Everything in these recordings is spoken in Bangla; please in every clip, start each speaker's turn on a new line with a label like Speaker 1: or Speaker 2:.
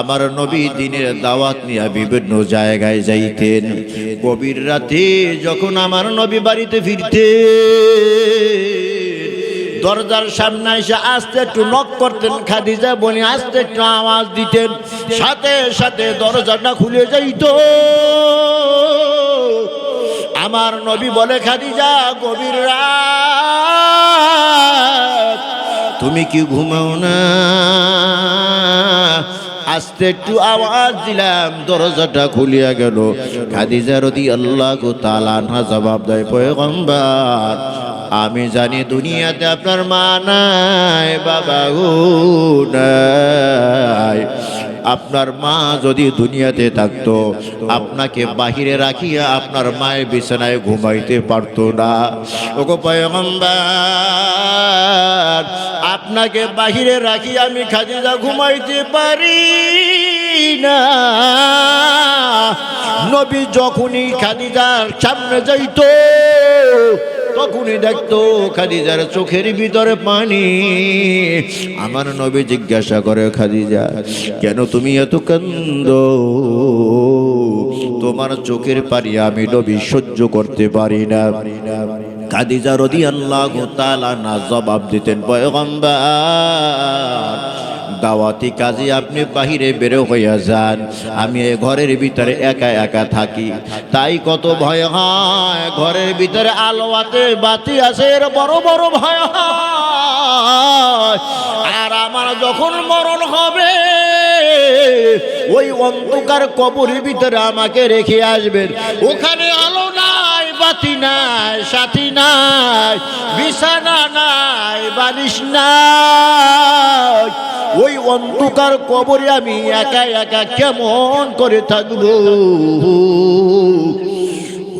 Speaker 1: আমার নবী দিনের দাওয়াত নিয়ে বিভিন্ন জায়গায় যাইতেন। গভীর রাতে যখন আমার নবী বাড়িতে ফিরতেন, দরজার সামনে এসে আস্তে একটু নক করতেন। খাদিজা বলে আস্তে একটু আওয়াজ দিতেন, সাথে সাথে দরজাটা খুলে যাইত। আমার নবী বলে, খাদিজা গভীর রাত, তুমি কি ঘুমাও না? আস্তে একটু আওয়াজ দিলাম, দরজাটা খুলিয়া গেল। খাদিজা রাদিয়াল্লাহু তাআলা আনহা জবাব দেয়, পয়গম্বর আমি জানি দুনিয়াতে আপনার মা নাই, বাবা গো নাই। আপনার মা যদি দুনিয়াতে থাকতো, আপনাকে বাহিরে রাখিয়া আপনার মায়ের বিছানায় ঘুমাইতে পারতো না। ওগো পয়গম্বর, আপনাকে বাহিরে রাখি আমি খাদিজা ঘুমাইতে পারি না। নবী যখনই খাদিজার সামনে যাইতো, তখনই দেখতো খাদিজার চোখের ভিতরে পানি। আমার নবী জিজ্ঞাসা করে, খাদিজা কেন তুমি এত কান্দো? তোমার চোখের পানি আমি নবী সহ্য করতে পারি না। খাদিজা রাদিয়াল্লাহু তাআলা না জবাব দিতেন, পয়গম্বর দাওয়াতি কাজে আপনি বাহিরে বেরো হইয়া যান, আমি এই ঘরের ভিতরে একা একা থাকি, তাই কত ভয় হয়। ঘরের ভিতরে আলোয়াতে বাতি আছে, এর বড় বড় ভয় হয়। আর আমার যখন মরণ হবে, ওই অন্ধকার কবরের ভিতরে আমাকে রেখে আসবেন। ওখানে আলো নাই, বাতি নাই, সাথী নাই, বিছানা নাই, বালিশ নাই। ওই অন্ধকার কবরে আমি একা একা কেমন করে থাকবো?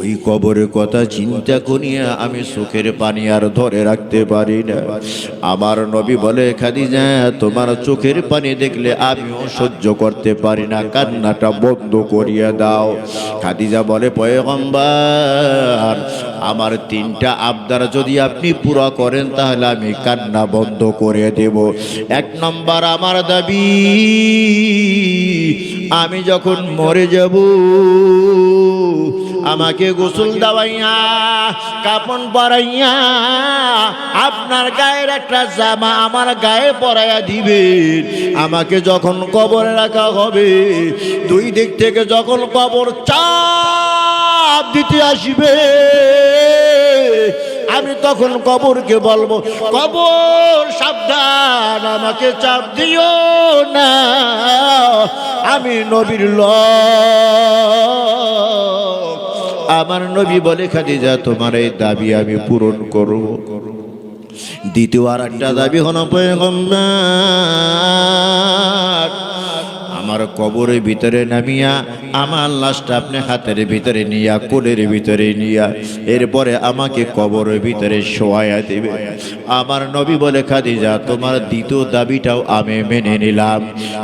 Speaker 1: ওই কবরের কথা চিন্তা করিয়া আমি চোখের পানি আর ধরে রাখতে পারি না। আমার নবী বলে, খাদিজা তোমার চোখের পানি দেখলে আমিও সহ্য করতে পারি না, কান্নাটা বন্ধ করিয়া দাও। খাদিজা বলে, পয়গম্বর আমার তিনটা আবদার যদি আপনি পুরা করেন তাহলে আমি কান্না বন্ধ করে দেব। এক নম্বর আমার দাবি, আমি যখন মরে যাব আমাকে গোসল দেওয়াইয়া, কাপড় পরাইয়া, আপনার গায়ের একটা জামা আমার গায়ে পরাইয়া দিবেন। আমাকে যখন কবরে রাখা হবে, দুই দিক থেকে যখন কবর চাপ দিতে আসবে, আমি তখন কবরকে বলবো, কবর সাবধান, আমাকে চাপ দিও না, আমি নবীর লোক। আমার নবী বলে, খাদিজা তোমার এই দাবি আমি পূরণ করব। দ্বিতীয় আর একটা দাবি হলো, পয়গম্বর আমার কবরের ভিতরে নামিয়া আমার লাশটা আপনি হাতের ভিতরে নিয়া, কোলের ভিতরে নিয়া, এরপরে আমাকে কবরের ভিতরে শোয়াইয়া দিবে। আমার নবী বলে, খাদিজা তোমার দ্বিতীয় দাবিটাও আমি মেনে নিলাম।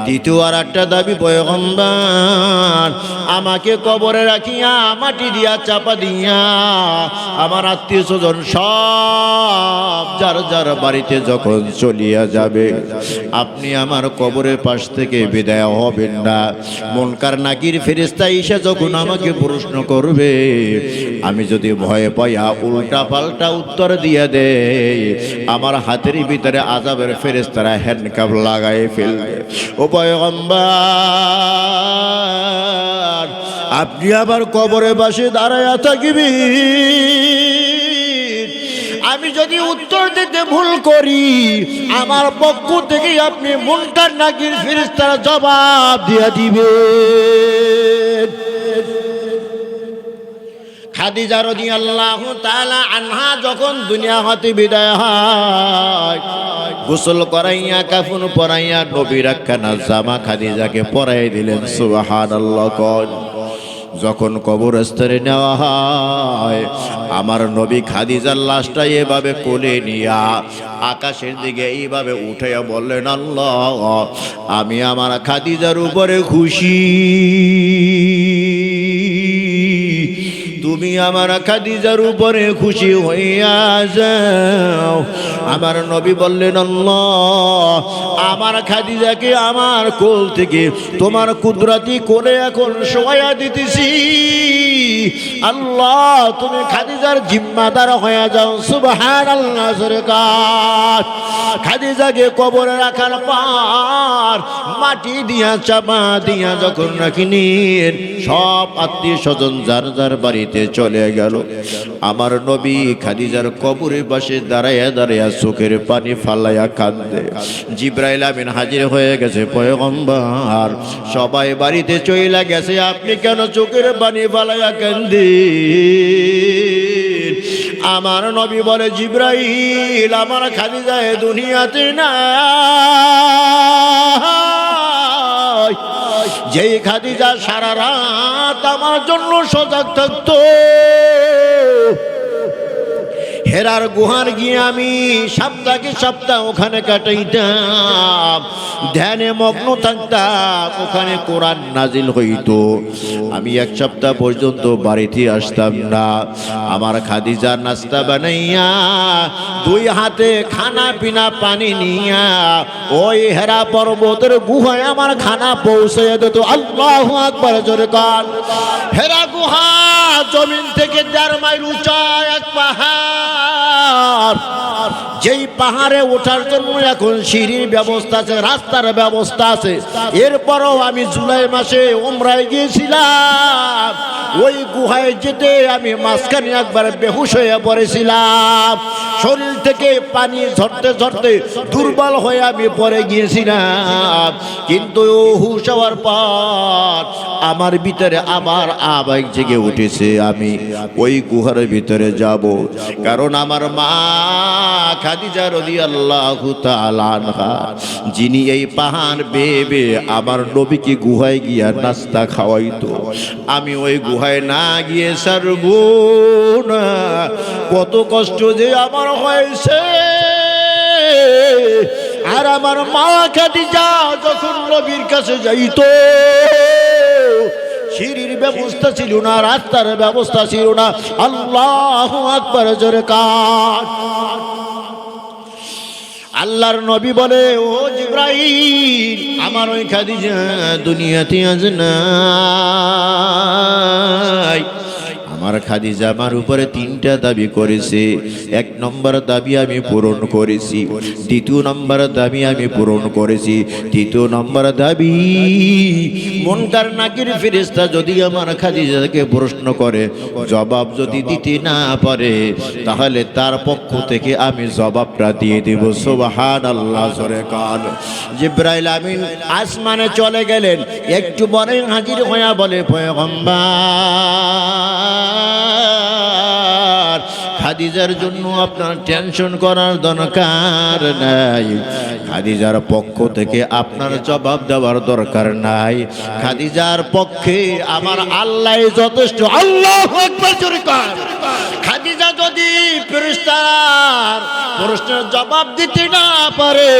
Speaker 1: তৃতীয় আর একটা দাবি, পয়গম্বর আমাকে কবরে রাখিয়া মাটি দিয়া চাপা দিয়া আমার আত্মীয় স্বজন সব যার যার বাড়িতে যখন চলিয়া যাবে, আপনি আমার কবরের পাশ থেকে বিদায় হবেন না। মুনকার নাকির ফেরেশতা এসে যখন আমাকে প্রশ্ন করবে, আমি যদি ভয়ে পাইয়া উল্টা পাল্টা উত্তর দিয়ে দেই, আমার হাতের ভিতরে আযাবের ফেরেশতারা হ্যান্ডকাপ লাগায় ফেলবে। ও পয়গম্বর আপনি আবার কবরের পাশে দাঁড়ায়া থাকিবেন, আমি যদি উত্তর দিতে ভুল করি আমার পক্ষ থেকে আপনি মুনকার নাকির ফেরেশতারা জবাব দিয়ে দিবেন। খাদিজা রাদিয়াল্লাহু তাআলা আনহা যখন দুনিয়া হতে বিদায় হয়, গোসল করাইয়া কাফন পরাইয়া নবীর একখানা জামা খাদিজাকে পরাই দিলেন। সুবহানাল্লাহ। যখন কবরস্থানে নেওয়া হয়, আমার নবী খাদিজার লাশটা এভাবে কোলে নিয়া আকাশের দিকে এইভাবে উঠাইয়া বললেন, আল্লাহ আমি আমার খাদিজার উপরে খুশি, তুমি আমার খাদিজার উপরে খুশি হইয়া যাও। আমার নবী বললেন, আল্লাহ, আমার খাদিজাকে আমার কোল থেকে তোমার কুদরতি করে এখন শোয়া দিতেছি। আল্লাহ, তুমি খাদিজার জিম্মাদার হয়ে যাও। সুবহানাল্লাহ। সরকার খাদিজাকে কবরে রাখার পর মাটি দিয়া চাপা দিয়া যখন রাখিলেন, সব আত্মীয় স্বজন যার যার বাড়িতে চলে গেল। আমার নবী খাদিজার কবরের পাশে দাঁড়াইয়া দাঁড়াইয়া চোখের পানি ফালাইয়া কাঁদে। জিবরাইল আমিন হাজির হয়ে গেছে। পয়গম্বর, সবাই বাড়িতে চইলা গেছে, আপনি কেন চোখের পানি ফালাইয়া কাঁদে? আমার নবী বলে, জিবরাইল, আমার খাদিজা এ দুনিয়াতে না, যেই খাদিজা সারা রাত আমার জন্য সজাগ থাকতো। হেরার গুহার গিয়ে আমি সপ্তাহে সপ্তাহ ওখানে কাটাইতাম, ধ্যানে মগ্ন থাকতাম, ওখানে কোরআন নাজিল হইতো। আমি এক সপ্তাহ পর্যন্ত বাড়িতে আসতাম না। আমার খাদিজা নাস্তা বানাইয়া দুই হাতে খানা পিনা পানি নিয়া ওই হেরা পর্বতের গুহায় আমার খানা পৌঁছে দিত। আল্লাহু আকবার। জোরে কান। হেরা গুহা জমিন থেকে 1.5 মাইল উঁচা এক পাহাড়। যেই পাহাড়ে ওঠার জন্য এখন সিঁড়ির ব্যবস্থা আছে, রাস্তার ব্যবস্থা আছে। এরপরও আমি জুলাই মাসে উমরায় গিয়েছিলাম। ওই গুহায় যেতে আমি মাঝখানে একবার বেহুশ হয়ে পড়েছিলাম। শরীর থেকে পানি ঝরতে ঝরতে দুর্বল হয়ে আমি পড়ে গিয়েছিলাম। কিন্তু হুশ হওয়ার পর আমার ভিতরে আবার আবেগ জেগে উঠেছে, আমি ওই গুহার ভিতরে যাব। কারণ আমার মা খাদিজা রাদিয়াল্লাহু তাআলা আনহা, যিনি এই পাহাড় বেয়ে বেয়ে আমার নবীকে গুহায় গিয়া নাস্তা খাওয়াইতো, আমি ওই গুহায় না গিয়ে সারব না। কত কষ্ট যে আমার হয়েছে। আর আমার মা খাদিজা যখন নবীর কাছে যাইতো, সিঁড়ির ব্যবস্থা ছিল না, রাস্তার ব্যবস্থা ছিল না। আল্লাহু আকবার। জোরে কান। আল্লাহর নবী বলে, ও জিবরাইল, আমার ওই খাদিজা দুনিয়াতে আজ নাই। আমার খাদিজা আমার উপরে 3টা দাবি করেছে। 1 নম্বর দাবি আমি পূরণ করেছি, 2 নম্বর দাবি আমি পূরণ করেছি, 3 নম্বর দাবি, মুনকার নাকির ফেরেশতা যদি আমার খাদিজাকে প্রশ্ন করে, জবাব যদি দিতে না পারে, তাহলে তার পক্ষ থেকে আমি জবাবটা দিয়ে দেব। সুবহানাল্লাহ। জোরে কান। জিবরাইল আমিন আসমানে চলে গেলেন। একটু পরে হাজির হইয়া বলে, পয়গম্বর, খাদিজার জন্য আপনার টেনশন করার দরকার নাই। খাদিজার পক্ষ থেকে আপনার জবাব দেওয়ার দরকার নাই। খাদিজার পক্ষে আমার আল্লাহ যথেষ্ট। আল্লাহু আকবার। জোরে কান। খাদিজা যদি ফেরেশতার প্রশ্নের জবাব দিতে না পারে,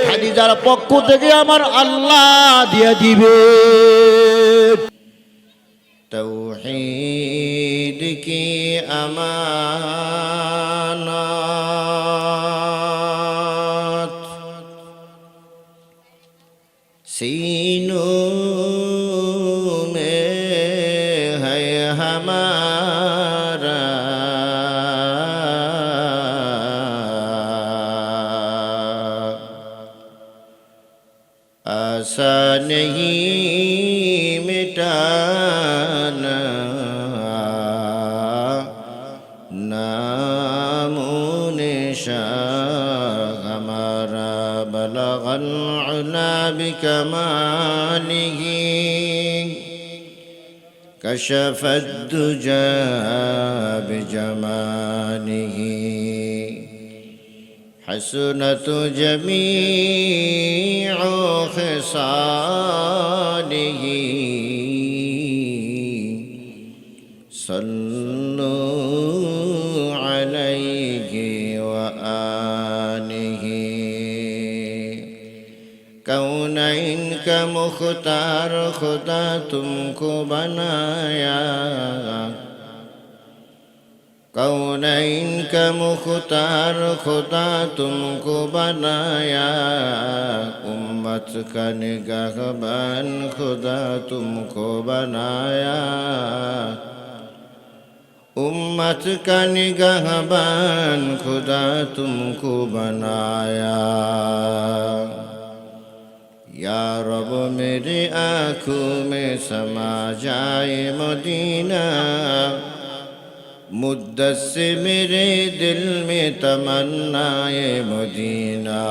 Speaker 1: খাদিজার পক্ষ থেকে আমার আল্লাহ দিয়ে দিবে। तौहीद की अमानत सीनों में है हमारा, आशा नहीं मिटाना नामो निशान हमारा, बलगल उला बिकमालिही कशफत दुजा बिजमालिही, हसनत जमीउ खिसालिही, सल्लु अलैहि व आलिहि। कौनैन का मुख्तार खुदा तुमको बनाया, कौनैन का मुख्तार खुदा तुमको बनाया, उम्मत का निगाहबान खुदा तुमको बनाया, उम्मत का निगाहबान खुदा तुमको बनाया। या रब मेरे आँखों में समा जाए मदीना, मुद्दत से मेरे दिल में तमन्नाए मदीना,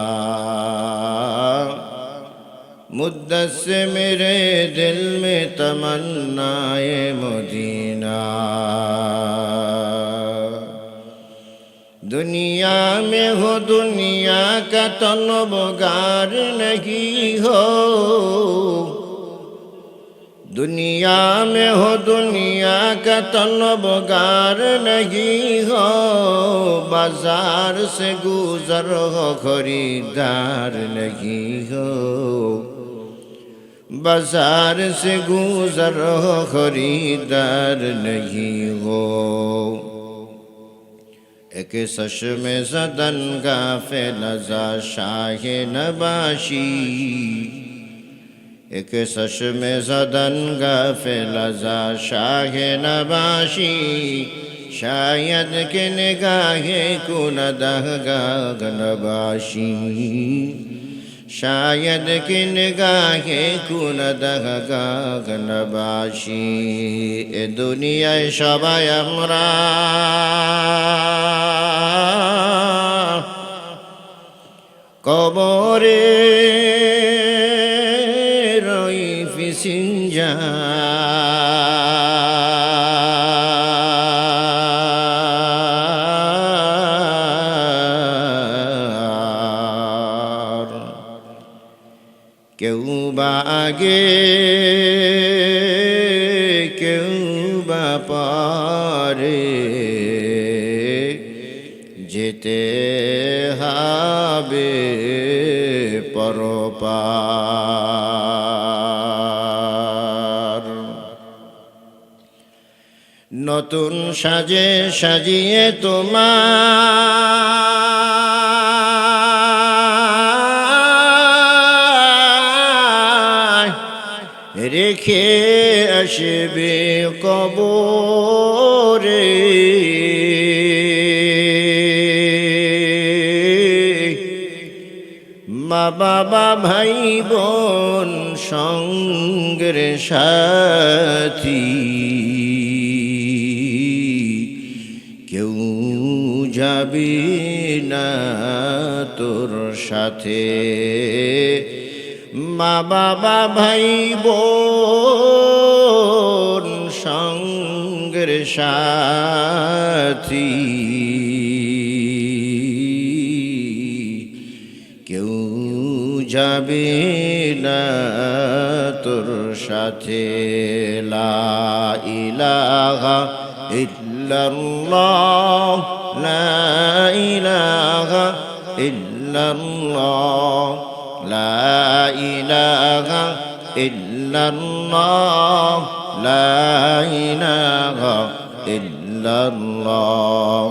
Speaker 1: मुद्दत से मेरे दिल में तमन्नाए मदीना। दुनिया में हो दुनिया का तलबगार नहीं हो, दुनिया में हो दुनिया का तलबगार नहीं हो, बाजार से गुजर हो खरीदार नहीं हो, बाजार से गुजर हो खरीदार नहीं हो। एक चश्मे ज़दन गाफिल ज़ा शाह नबाशी, एक चश्मे ज़दन गाफिल ज़ा शाह नबाशी, शायद के निगाहे कुनदगाह नबाशी, शायद के निगाहे कुनदगाह नबाशी। ए दुनिया सबाई আমরা কবরে রই ফিসিঞ্জার, কেউ বা আগে কেউ বা পরে, যেতে হবে পরপার। নতুন সাজে সাজিয়ে তোমায় রেখে আসবে কবরে, মা বাবা ভাই বোন সঙ্গের সাথী, কেউ যাবে না তোর সাথে, মা বাবা ভাই বোন সঙ্গের সাথী, কেউ যাবে না তোর সাথে। লা ইলাহা ইল্লাল্লাহ, লা ইলাহা ইল্লাল্লাহ, লা ইলাহা ইল্লাল্লাহ, লা ইলাহা ইল্লাল্লাহ,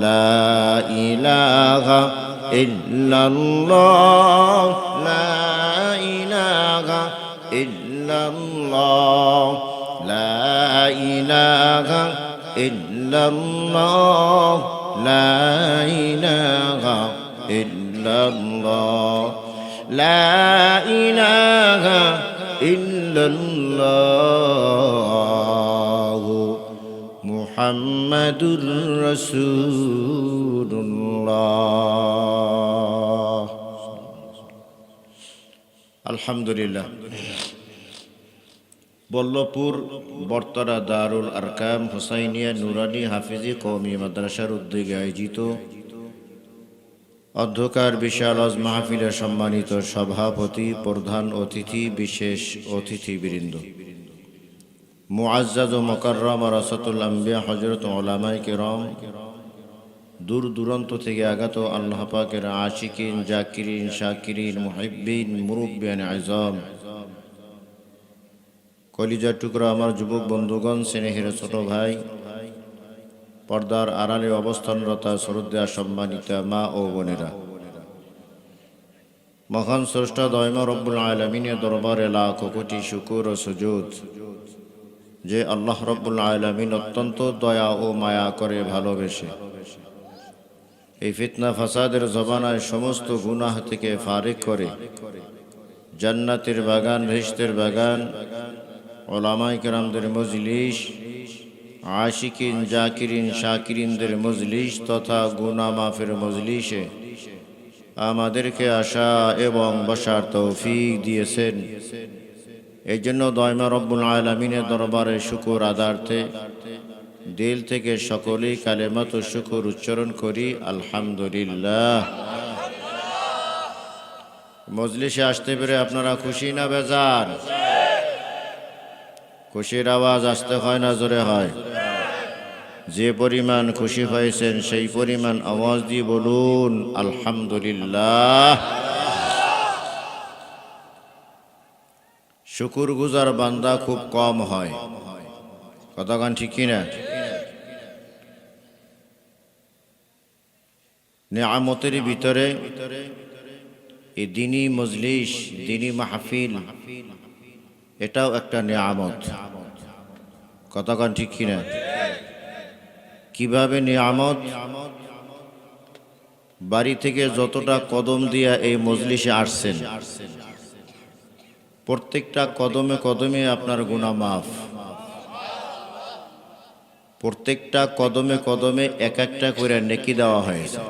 Speaker 1: লা ইলাহা ইল্লাল্লাহ, লা ইলাহা ইল্লাল্লাহ, লা ইলাহা ইল্লাল্লাহ, লা ইলাহা ইল্লাল্লাহ, লা ইলাহা ইল্লাল্লাহ, মুহাম্মাদুর রাসূলুল্লাহ। আলহামদুলিল্লাহ। বল্লভপুর বর্তরা দারুল আরকাম হুসাইনিয়া নুরানি হাফিজি কওমি মাদ্রাসার উদ্যোগে আয়োজিত অধ্যকার বিশাল আজ মাহফিলের সম্মানিত সভাপতি, প্রধান অতিথি, বিশেষ অতিথিবৃন্দ, মুআজ্জাজ ও মুকাররম রাসাতুল আম্বিয়া হযরত উলামায়ে কেরাম, দূর দূরান্ত থেকে আগত আল্লাহ পাকের আশিকিন, জাকিরিন, শাকিরিন, মুহিব্বিন, মুরব্বিয়ান আযম, কলিজার টুকরা আমার যুবক বন্ধুগণ, স্নেহের ছোট ভাই, পর্দার আড়ালে অবস্থানরত শ্রদ্ধা সম্মানিত মা ও বোনেরা, মহান স্রষ্টা দয়াময় রব্বুল আলামিনের দরবারে লাখ কোটি শুকর ও সুজুদ যে আল্লাহ রব্বুল আলামিন অত্যন্ত দয়া ও মায়া করে ভালোবেসে এই ফিতনা ফাসাদের জমানায় সমস্ত গুনাহ থেকে ফারিক করে জান্নাতের বাগান, বেহেশতের বাগান, ওলামায়ে কেরামদের মজলিস, আশিকিন, জাকিরিন, শাকিরিনদের মজলিস তথা গুনাহ মাফের মজলিসে আমাদেরকে আসা এবং বসার তৌফিক দিয়েছেন। এই জন্য দয়াময় রব্বুল আলামিনের দরবারে শুকর আদার্থে দিল থেকে সকলেই কালেমাত শুকর উচ্চারণ করি আলহামদুলিল্লাহ। মজলিসে আসতে পেরে আপনারা খুশি না বেজার? খুশির আওয়াজ আসতে হয় না জোরে হয়? যে পরিমাণ খুশি হয়েছেন সেই পরিমাণ আওয়াজ দিয়ে বলুন আলহামদুলিল্লাহ। শুকুর গুজার বান্দা খুব কম হয়, কথাগান ঠিক কিনা? নেয়ামতের ভিতরে এই দিনী মজলিস, দিনী মাহফিল, এটাও একটা নেয়ামত, কথাগান ঠিক কিনা? কিভাবে নেয়ামত? বাড়ি থেকে যতটা কদম দিয়া এই মজলিসে আসছেন, প্রত্যেকটা কদমে কদমে আপনার গুনাহ মাফ, প্রত্যেকটা কদমে কদমে এক একটা করে নেকি দেওয়া হয়েছে।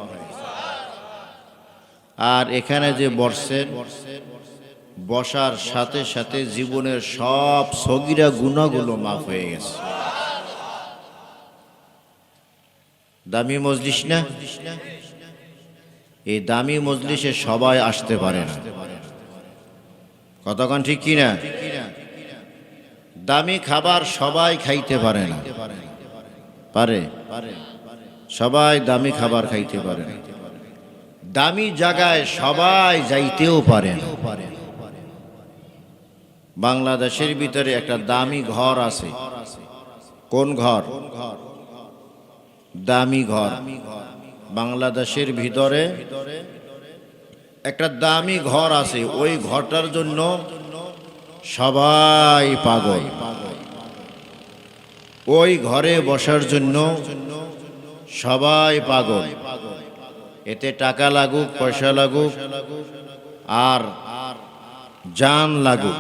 Speaker 1: আর এখানে যে বসছেন, বসার সাথে সাথে জীবনের সব সগীরা গুনাহগুলো মাফ হয়ে গেছে। দামি মজলিস না? এই দামি মজলিসে সবাই আসতে পারে না, কতক্ষণ ঠিক কিনা? দামি খাবার সবাই খাইতে পারে না, পারে? সবাই দামি খাবার খাইতে পারে না। দামি জায়গায় সবাই যাইতেও পারে না। বাংলাদেশের ভিতরে একটা দামি ঘর আছে। কোন ঘর? দামি ঘর। বাংলাদেশের ভিতরে একটা দামি ঘর আছে, ওই ঘরটার জন্য সবাই পাগল। ওই ঘরে বসার জন্য সবাই পাগল। এতে টাকা লাগুক, পয়সা লাগুক, আর জান লাগুক,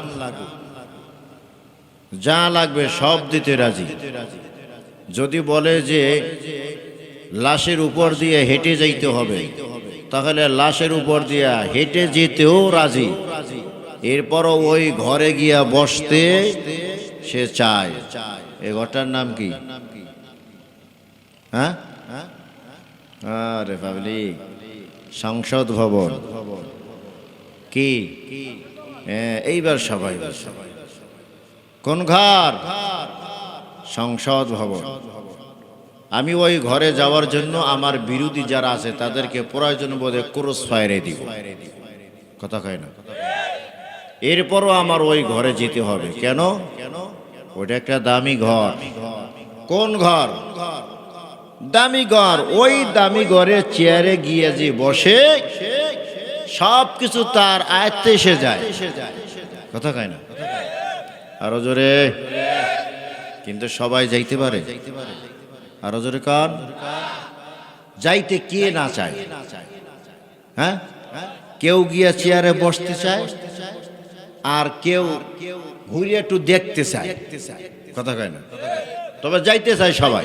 Speaker 1: যা লাগবে সব দিতে রাজি। যদি বলে যে লাশের উপর দিয়ে হেঁটে যাইতে হবে, তাহলে লাশের উপর দিয়া হেঁটে যেতেও রাজি। এরপরও ওই ঘরে গিয়া বসতে সে চায়। এই ঘরটার নাম কি? হ্যাঁ, আরে পাবলিক, সংসদ ভবন। কি? এইবার সবাই কোন ঘর? সংসদ ভবন। আমি ওই ঘরে যাওয়ার জন্য আমার বিরোধী যারা আছে তাদেরকে প্রয়োজন বোধে ক্রস ফায়ারে দিব, কথা কয় না? এরপরও আমার ওই ঘরে যেতে হবে। কেন? ওটা একটা দামি ঘর। কোন ঘর? দামি ঘর। ওই দামি ঘরে চেয়ারে গিয়ে যে বসে সব কিছু তার আয়ত্তে এসে যায়, কথা কয় না? আরো জোরে। কিন্তু সবাই যাইতে পারে? আরো জোরে কান। যাইতে কে না চায়? হ্যাঁ, কেউ গিয়া চেয়ারে বসতে চায়, আর কেউ ঘুরে একটু দেখতে চায়, কথা কয় না? তবে যাইতে চায় সবাই।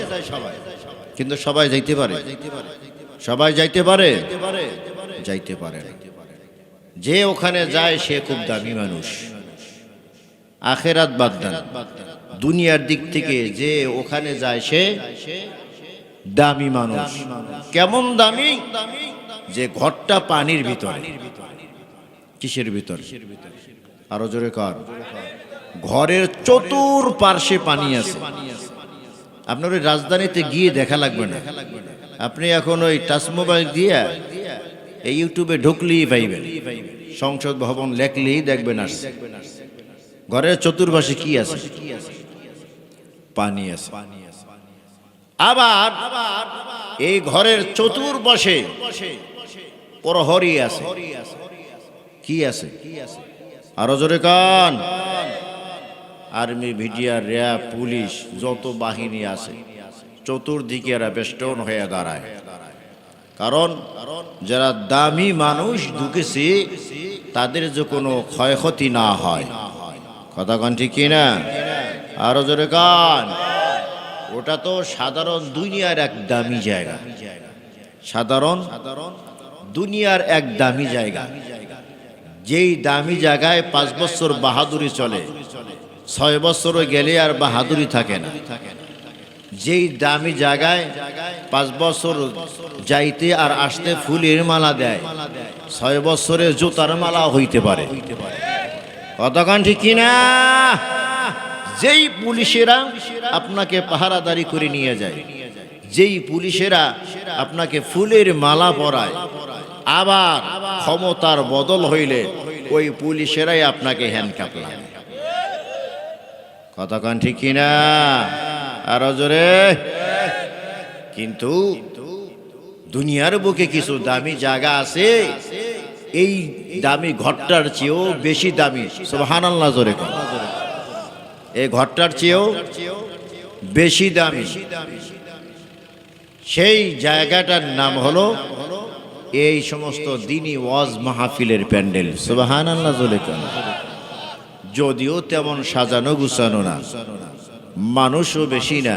Speaker 1: কিন্তু সবাই যাইতে পারে? সবাই যাইতে পারে? যাইতে পারে না। যে ওখানে যায় সে খুব দামি মানুষ। আখেরাত বাদ দেন, দুনিয়ার দিক থেকে যে ওখানে যায় সে দামি মানুষ। কেমন দামি? যে ঘরটা পানির ভিতরে। কিসের ভিতর? আরো জোরে কর। ঘরের চতুর্পার্শ্বে পানি আছে। আপনার ওই রাজধানীতে গিয়ে দেখা লাগবে না, আপনি এখন ওই টাচ মোবাইল দিয়ে এই ইউটিউবে ঢুকলেই পাইবেন, সংসদ ভবন লেখলেই দেখবেন আসছে। ঘরের চতুর্পাশে কি আছে? পানি আছে। আবার এই ঘরের চতুর্পাশে প্রহরী আছে। কি আছে? আরো জোরে কান। আর্মি, ভিডিআর, র্যাব, পুলিশ, যত বাহিনী আছে চতুর্দিকে এরা বেষ্টন হয়ে দাঁড়ায়। কারণ যারা দামি মানুষ ঢুকেছে তাদের যে কোনো ক্ষয়ক্ষতি না হয়। কথা কান ঠিক কিনা? আরো জোরে কান। ওটা তো সাধারণ দুনিয়ার এক দামি জায়গা, সাধারণ দুনিয়ার এক দামি জায়গা। যেই দামি জায়গায় 5 বছর বাহাদুরি চলে, 6 বছরও গেলে আর বাহাদুরি থাকে না। যেই দামি জায়গায় 5 বছর যাইতে আর আসতে ফুলের মালা দেয়, 6 বছরে জুতার মালা হইতে পারে। কতক্ষণ ঠিক কিনা? যেই পুলিশেরা আপনাকে পাহারাদারি করে নিয়ে যায়, যেই পুলিশেরা আপনাকে ফুলের মালা পরায়, আবার ক্ষমতার বদল হইলে ওই পুলিশেরাই আপনাকে হ্যান্ডকাপে। কতক্ষণ ঠিক কিনা? আরো জোরে। কিন্তু দুনিয়ার বুকে কিছু দামি জায়গা আছে, এই দামি ঘরটার চেয়েও বেশি দামি। সুবহানাল্লাহ জোরে কর। এই ঘরটার চেয়েও বেশি দামি। সেই জায়গাটার নাম হলো এই সমস্ত দ্বীনি ওয়াজ মাহফিলের প্যান্ডেল। সুবহানাল্লাহ জোরে কর। যদিও তেমন সাজানো গুছানো না, মানুষও বেশি না,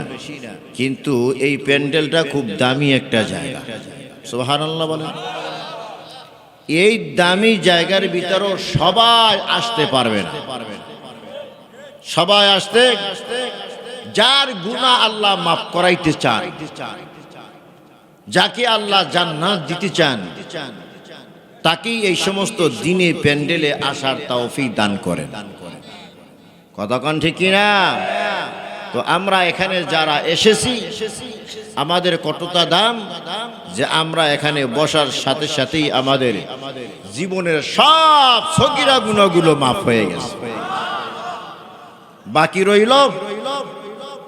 Speaker 1: কিন্তু এই প্যান্ডেলটা খুব দামি একটা জায়গা। সুবহানাল্লাহ বলেন। এই দামি জায়গার ভিতরেও সবাই আসতে পারবে না। সবাই আসতে, যার গুনাহ আল্লাহ মাফ করাইতে চান, যাকে আল্লাহ জান্নাত দিতে চান, তাকেই এই সমস্ত দিনে প্যান্ডেলে আসার তৌফিক দান করেন। কতক্ষণ ঠিক কিনা? তো আমরা এখানে যারা এসেছি, আমাদের কতটা দাম যে আমরা এখানে বসার সাথে সাথেই আমাদের জীবনের সব সগীরা গুনাহগুলো মাফ হয়ে গেছে। বাকি রইল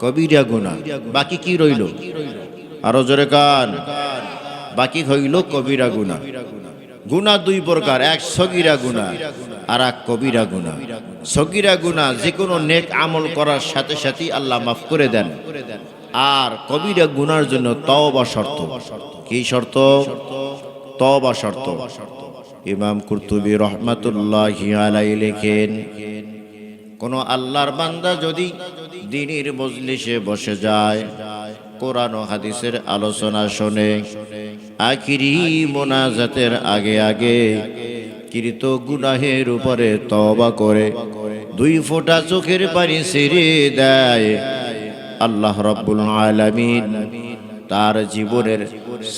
Speaker 1: কবিরা গুনাহ। বাকি কি রইল? আরো জোরে কান। বাকি হইল কবিরা গুনাহ। গুনাহ দুই প্রকার, এক সগীরা গুনাহ আর এক কবিরা গুনাহ। সগীরা গুনাহ যে কোনো নেক আমল করার সাথে সাথেই আল্লাহ মাফ করে দেন, আর কবিরা গুনার জন্য তওবা শর্ত। কি শর্ত? তওবা শর্ত। ইমাম কুরতুবী রাহমাতুল্লাহি আলাইহি লেখেন, কোন আল্লাহর বান্দা যদি দ্বীনের মজলিসে বসে যায়, কোরআন ও হাদিসের আলোচনা শোনে, আখিরি মোনাজাতের আগে আগে কৃত গুনাহের উপরে তওবা করে 2 ফোঁটা চোখের পানি ছেড়ে দেয়, আল্লাহ রাব্বুল আলামিন তার জীবনের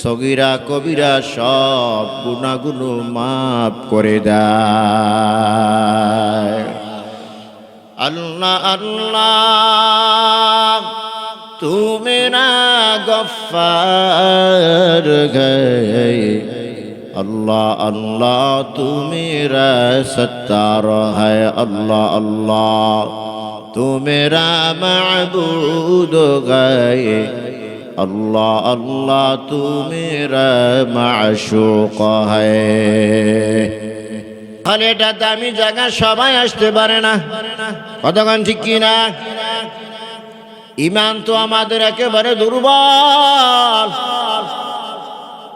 Speaker 1: সগীরা কবিরা সব গুনাহগুলো মাফ করে দেয়। আল্লাহ আল্লাহ তু মেরা গফফার है, अल्लाह अल्लाह तू मेरा सत्तार है, अल्लाह अल्लाह तू मेरा माबूद है, अल्लाह अल्लाह तू मेरा माशूक है। তাহলে এটা দামি জায়গা, সবাই আসতে পারে না। কতক্ষণ ঠিক কিনা? ইমান তো আমাদের একেবারে দুর্বল।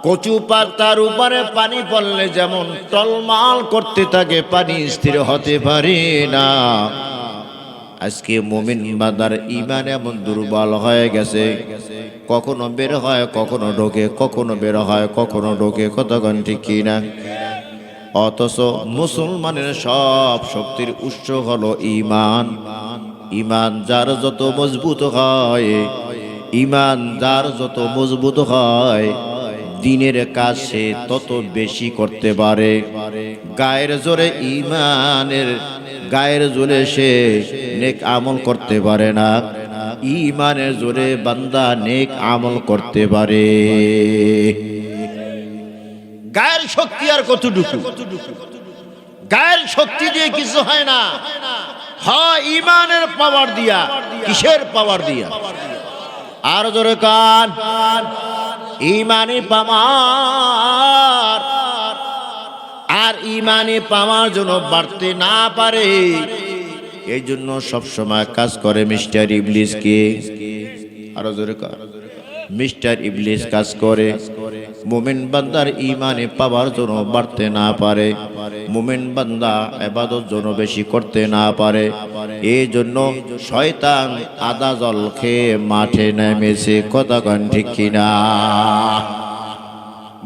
Speaker 1: কচু পাতার উপরে পানি পড়লে যেমন টলমল করতে থাকে, পানি স্থির হতে পারে না। আজকে মুমিন বান্দার ইমান এমন দুর্বল হয়ে গেছে, কখনো বের হয় কখনো ঢোকে, কখনো বের হয় কখনো ঢোকে। কতক্ষণ ঠিক কিনা? অথচ মুসলমানের সব শক্তির উৎস হলো ইমান। ইমান যার যত মজবুত হয়, ইমান যার যত মজবুত হয়, দিনের কাজ সে তত বেশি করতে পারে। গায়ের জোরে ইমানের গায়ের জোরে সে নেক আমল করতে পারে না, ইমানের জোরে বান্দা নেক আমল করতে পারে। গায়ের শক্তি আর কতটুকু? গায়ের শক্তি দিয়ে কিছু হয় না, হয় ইমানের পাওয়ার দিয়া। কিসের পাওয়ার দিয়া? আর জোরে কান ইমানি পাওয়ার, আর ইমানি পাওয়ার জন্য বাড়তে না পারে, এই জন্য সবসময় কাজ করে মিস্টার ইবলিস। কে? আরো জোরে কান মিস্টার ইবলিস কাজ করে মুমিন বান্দার ইমানে পাওয়ার জন্য বাড়তে না পারে, মুমিন বান্দা ইবাদত জন্য বেশি করতে না পারে। এই জন্য শয়তান আদা জল খেয়ে মাঠে নেমেছে। কথা কন ঠিক কিনা?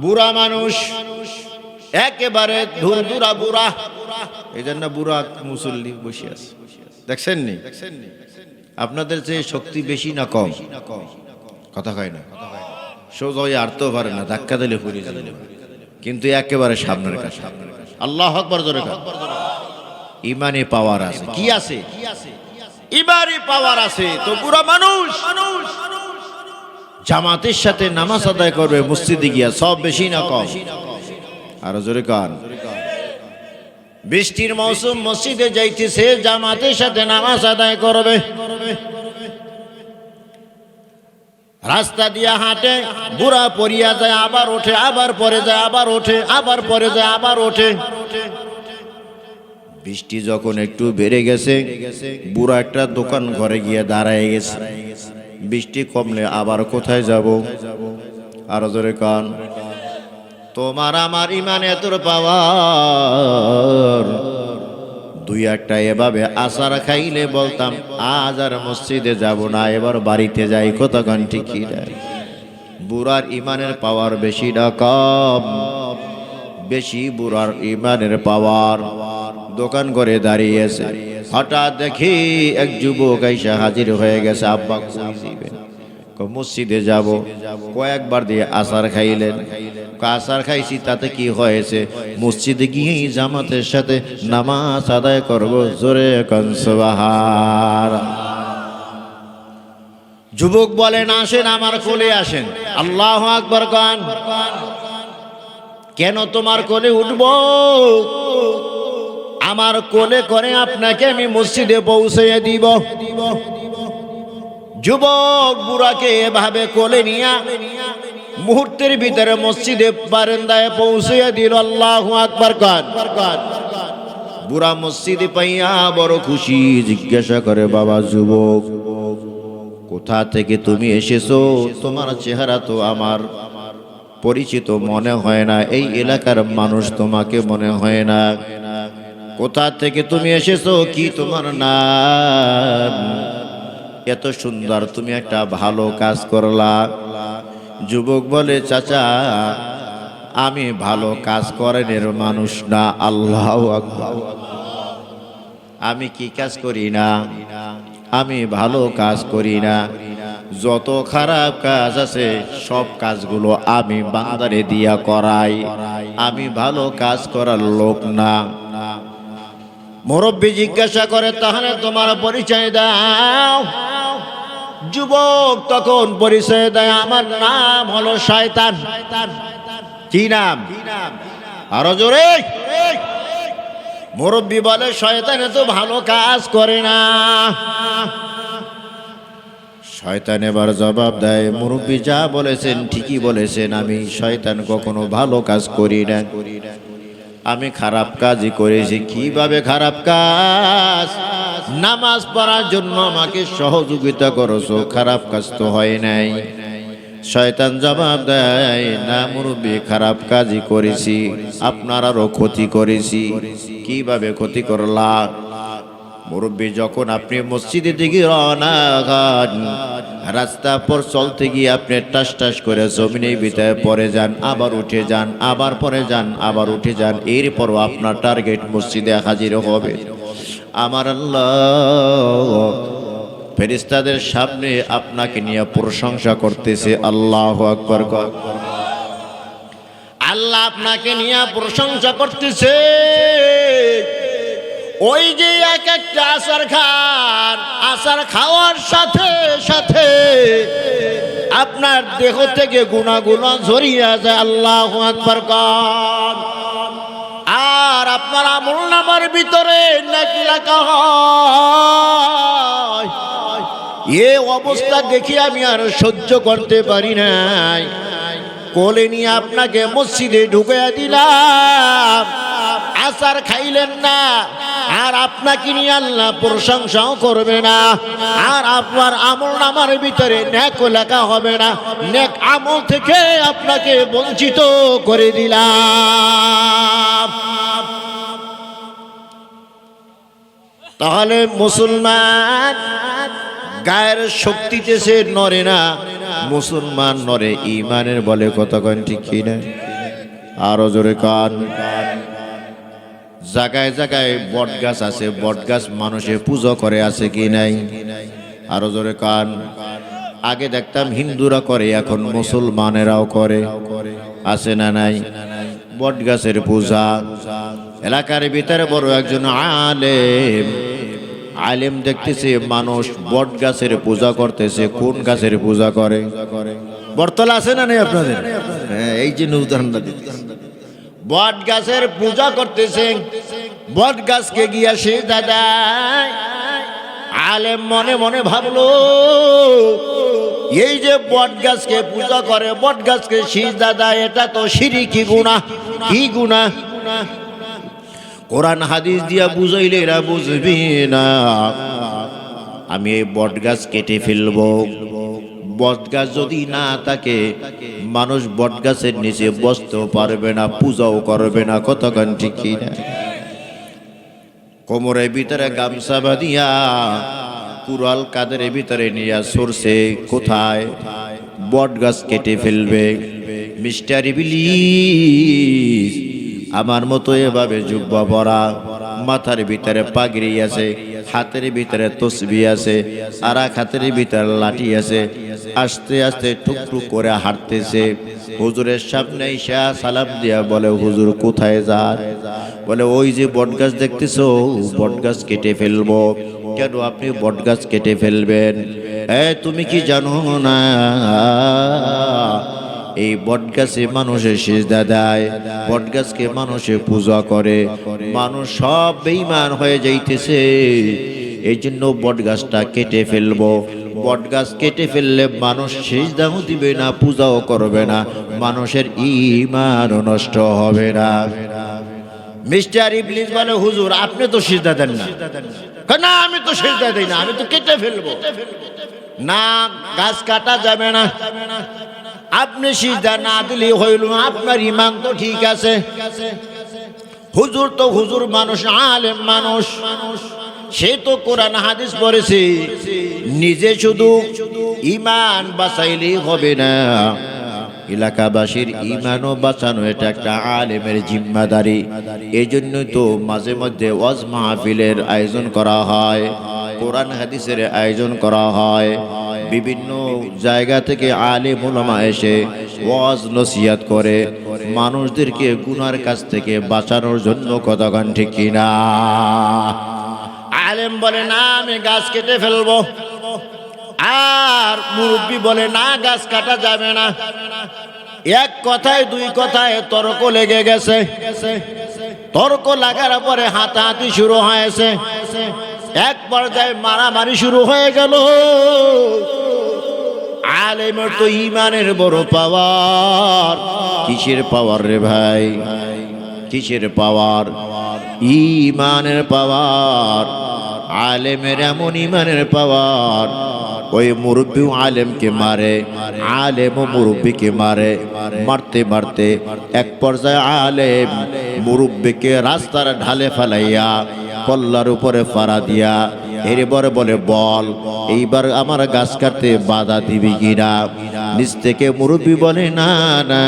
Speaker 1: বুড়া মানুষ, একেবারে ধুরধুরা বুড়া, এই জন্য বুড়া মুসল্লি বসে আছে। দেখছেন নি? আপনাদের চেয়ে শক্তি বেশি না কম? কথা কয় না, সোজা হয়ে আরতেও পারে না, ধাক্কা দিলে পড়ে যাবে, কিন্তু একেবারে সামনের কাছে। আল্লাহু আকবার জোরে কান। ইমানে পাওয়ার আছে। কি আছে? ইমানে পাওয়ার আছে তো বুড়া মানুষ জামাতের সাথে নামাজ আদায় করবে মসজিদে গিয়া, সব বেশি না কম? আর জোরে কান। বৃষ্টির মৌসুম, মসজিদে যাইতেছে, জামাতের সাথে নামাজ আদায় করবে, রাস্তা দিয়া হাঁটে, বুড়া পড়িয়া যায়, আবার ওঠে, আবার পরে যায়, আবার ওঠে, আবার পরে যায়, আবার ওঠে। বৃষ্টি যখন একটু বেড়ে গেছে, বুড়া একটা দোকান ঘরে গিয়ে দাঁড়ায় গেছে। বৃষ্টি কমলে আবার কোথায় যাব? আর জোরে কান। তোমার আমার ইমানে তোর পাওয়ার, দুই একটা এভাবে আসার খাইলে বলতাম আজ আর মসজিদে যাব না, এবার বাড়িতে যাই। কথা কান ঠিক কি? বুড়ার ইমানের পাওয়ার বেশি না কম? বেশি বুড়ার ইমানের পাওয়ার। দোকান করে দাঁড়িয়েছে, হঠাৎ দেখি এক যুবক আইসা হাজির হয়ে গেছে। আব্বা কই যাবেন? মসজিদে যাব। কয়েকবার দিয়ে আসার খাইলেন। আসার খাইছি, তাতে কি হয়েছে? মসজিদে গিয়ে জামাতের সাথে নামাজ আদায় করবো। জোরে কান সুবহানাল্লাহ। যুবক বলেন আসেন আমার কোলে আসেন। আল্লাহু আকবার কান। কেন তোমার কোলে উঠবো? আমার কোলে করে আপনাকে আমি মসজিদে পৌঁছে দিব। যুবক বুড়াকে এভাবে কোলে নিয়া মুহূর্তের ভিতরে মসজিদে বারান্দায় পৌঁছে দিল। আল্লাহু আকবার কান। বুড়া মসজিদে পাইয়া বড় খুশি, জিজ্ঞাসা করে বাবা যুবক, কোথা থেকে তুমি এসেছো? তোমার চেহারা তো আমার পরিচিত মনে হয় না, এই এলাকার মানুষ তোমাকে মনে হয় না। কোথা থেকে তুমি এসেছো? কি তোমার নাম? এত সুন্দর, তুমি একটা ভালো কাজ করলা। যুবক বলে চাচা আমি ভালো কাজ করেন মানুষ না। আল্লাহু আকবার। আমি কি কাজ করি না? আমি ভালো কাজ করি না। যত খারাপ কাজ আছে সব কাজগুলো আমি বান্দারে দিয়া করাই। আমি ভালো কাজ করার লোক না। মুরব্বি জিজ্ঞাসা করে তাহলে তোমার পরিচয় দাও। যুবক তখন পরিচয় দেয়, আমার নাম হলো শয়তান। কি নাম? আরো জোরে। মুরব্বি বলে শয়তান তো ভালো কাজ করে না। শয়তান এবার জবাব দেয়, মুরব্বি যা বলেছেন ঠিকই বলেছেন, আমি শয়তান কখনো ভালো কাজ করি না। আমি খারাপ কাজই করেছি। কিভাবে খারাপ কাজ? নামাজ পড়ার জন্য আমাকে সহযোগিতা করেছো, খারাপ কাজ তো হয় নাই। শয়তান জবাব দেয়, না মুরব্বি খারাপ কাজই করেছি, আপনার আরো ক্ষতি করেছি। কিভাবে ক্ষতি করলাম? মুরব্বি যখন আপনি মসজিদের দিকে রওনা হন, রাস্তা পর চলতে গিয়ে আপনি টাস টাস করে জমিনের ভিতরে পড়ে যান, আবার উঠে যান, আবার পড়ে যান, আবার উঠে যান। এরপরও আপনার টার্গেট মসজিদে হাজির হবে। আমার আল্লাহ ফেরেশতাদের সামনে আপনাকে নিয়ে প্রশংসা করতেছে। আল্লাহু আকবার। আল্লাহ আপনাকে নিয়ে প্রশংসা করতেছে। ওই যে এক একটা আসার খান, আসার খাওয়ার সাথে সাথে আপনার দেহ থেকে গুনাহগুলো ঝরিয়া যায়। আল্লাহু আকবার কান। আর আপনার আমলনামার ভিতরে নেকি লেখা হয়। এ অবস্থা দেখি আমি আর সহ্য করতে পারি নাই, কোলে নিয়ে আপনাকে মসজিদে ঢুকাইয়া দিলাম। আসার খাইলেন না, আর আপনাকে নিয়ে আল্লাহ প্রশংসাও করবে না, আর আপনার আমল নামার ভিতরে নেক লেখা হবে না, নেক আমল থেকে আপনাকে বঞ্চিত করে দিলাম। তাহলে মুসলমান গায়ের শক্তিতে সে নড়ে না, মুসলমান নড়ে ইমানের বলে। কতক্ষণ ঠিক কিনা? আরো জোরে কান। জায়গায় জায়গায় বট গাছ আছে, বট গাছ মানুষে পুজো করে, আছে কি নাই? আরো জোরে কান। আগে দেখতাম হিন্দুরা করে, এখন মুসলমানেরাও করে, আছে না নাই? বট গাছের পূজা। এলাকার ভিতরে বড় একজন আলেম দেখতেছে মানুষ বট গাছের পূজা করতেছে। কোন গাছের পূজা করে? বটতলা আছে না নেই আপনাদের? হ্যাঁ, এই যে উদাহরণটা দিতেছে, বট গাছের পূজা করতেছে। বট গাছকে গিয়া সে দাদা আলেম মনে মনে ভাবলো, এই যে বট গাছকে পূজা করে, বট গাছকে সিজদা দেয়, এটা তো শিরকি গুনাহ। কি গুনাহ? কোরআন হাদিস দিয়া বুঝাইলে এরা বুঝবি না। আমি এই বট গাছ কেটে ফেলবো। বট গাছ যদি না থাকে, মানুষ বট গাছের নিচে বসতেও পারবে না, পূজাও করবে না। কতক্ষণ ঠিক কিনা? কোমরের ভিতরে গামছা বাঁধিয়া কুড়াল কাদের ভিতরে নিয়ে সরছে কোথায়? বট গাছ কেটে ফেলবে। মিস্টার ইবলিস আমার মতো এভাবে জুব্বা পরা, মাথার ভিতরে পাগড়ি আছে, হাতের ভিতরে তসবিহ আছে, আর এক হাতের ভিতরে লাঠি আছে, আস্তে আস্তে টুকটুক করে হাঁটতেছে। হুজুরের সামনে এসে সালাম দিয়া বলে, হুজুর কোথায় যান? বলে, ওই যে বট গাছ দেখতেছো, বট গাছ কেটে ফেলবো। কেন আপনি বট গাছ কেটে ফেলবেন? তুমি কি জানো না এই বট গাছে মানুষের সিজদা দেয়, বট গাছকে মানুষে পূজা করে, মানুষ সব বেঈমান হয়ে যাইতেছে, এই জন্য বট গাছটা কেটে ফেলবো। বট গাছ কেটে ফেললে মানুষ সিজদাও দিবে না, পূজাও করবে না, মানুষের ঈমানও নষ্ট হবে না। মিস্টার ইবলিস বলে, হুজুর আপনি তো সিজদা দেন না। না, আমি তো সিজদা দেই না, আমি তো কেটে ফেলবো। না, গাছ কাটা যাবে না। আপনি সিজদা না দিলে হইল, আপনার ঈমান তো ঠিক আছে। হুজুর তো হুজুর মানুষ, আলেম মানুষ, সে তো কোরআন হাদিস পড়েছে। নিজে শুধু ঈমান বাঁচাইলেই হবে না, এলাকাবাসীর ঈমানও বাঁচানো এটা একটা আলেমের জিম্মাদারি। এই জন্যই তো মাঝে মধ্যে ওয়াজ মাহফিলের আয়োজন করা হয়, কোরআন হাদিসের আয়োজন করা হয়। বিভিন্ন জায়গা থেকে আলেম উলামা এসে ওয়াজ নসিহত করে মানুষদেরকে গুনার কাছ থেকে বাঁচানোর জন্য। কতক্ষণ ঠিক কিনা? আলেম বলে, না আমি গাছ কেটে ফেলবো, আর মুরব্বী বলে, না গাছ কাটা যাবে না। এক কথায় দুই কথায় তর্ক লেগে গেছে। তর্ক লাগার পরে হাতাহাতি শুরু হয়েছে। এক পর্যায়ে মারামারি শুরু হয়ে গেল। আলেমের তো ঈমানের বড় পাওয়ার। কিসের পাওয়ার রে ভাই? কিসের পাওয়ার? ঈমানের পাওয়ার। আলেমের এমন ঈমানের পাওয়ার, ওই মুরব্বী আলেমকে মারে, আলেমও মুরব্বীকে মারে। মারতে মারতে এক পর্যায়ে আলেম মুরব্বীকে রাস্তার ঢালে ফেলাইয়া কল্লার উপরে ফাড়া দিয়া এরপরে বলে, বল এইবার আমার গাছ কাটতে বাধা দিবি কিনা? নিচ থেকে মুরব্বী বলে, না না,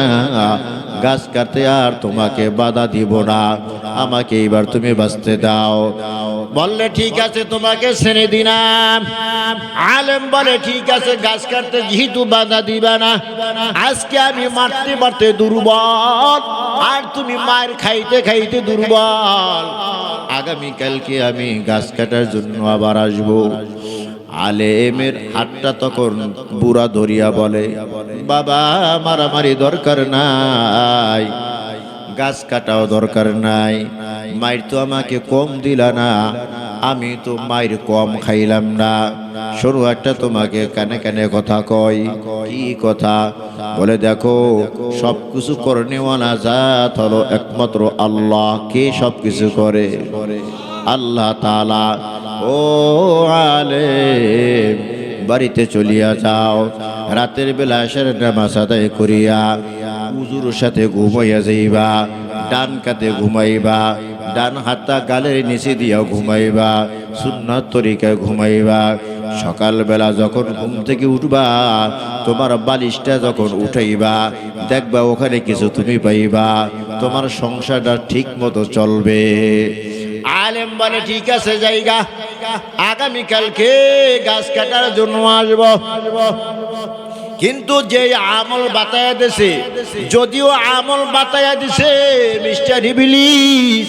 Speaker 1: গাছ কাটতে আর তোমাকে বাধা দিব না, আমাকে এইবার তুমি বাঁচতে দাও। বললে, ঠিক আছে তোমাকে ছেড়ে দিলাম। আলেম বলে, ঠিক আছে গাছ কাটতে যেহেতু বাধা দিবা না, আজকে আমি মারতে মারতে দুর্বল, আর তুমি মার খাইতে খাইতে দুর্বল, আগামীকালকে আমি গাছ কাটার জন্য আবার আসবো। আলেমের হাতটা তখন বুড়া ধরিয়া বলে, বাবা মারামারি দরকার নাই, গাছ কাটাও দরকার নাই। মায়ের তো আমাকে কম দিলা না, আমি তো মায়ের কম খাইলাম না। সরু একটা তোমাকে কানে কানে কথা কই। কি কথা? বলে দেখো, সব কিছু করনেওয়ালা জাত হলো একমাত্র আল্লাহ। কে সব কিছু করে? আল্লাহ তাআলা। ও আলেম, বাড়িতে চলিয়া যাও, রাতের বেলা এসের নামাজ আদায় করিয়া উজুর সাথে ঘুমাইয়া যাইবা। ডান কাতে ঘুমাইবা, ডান হাতটা গালের নিচে দিয়া ঘুমাইবা, সুন্নাত তরিকায় ঘুমাইবা। সকালবেলা যখন ঘুম থেকে উঠবা, তোমার বালিশটা যখন উঠাইবা, দেখবা ওখানে কিছু তুমি পাইবা, তোমার সংসারটা ঠিক মতো চলবে। আলেম বলে ঠিক আছে জায়গা, আগামীকালকে গাছ কাটার জন্য আসব। কিন্তু যে আমল বাতায়া দিছে, যদিও আমল বাতায়া দিছে মিস্টার ইবলিস,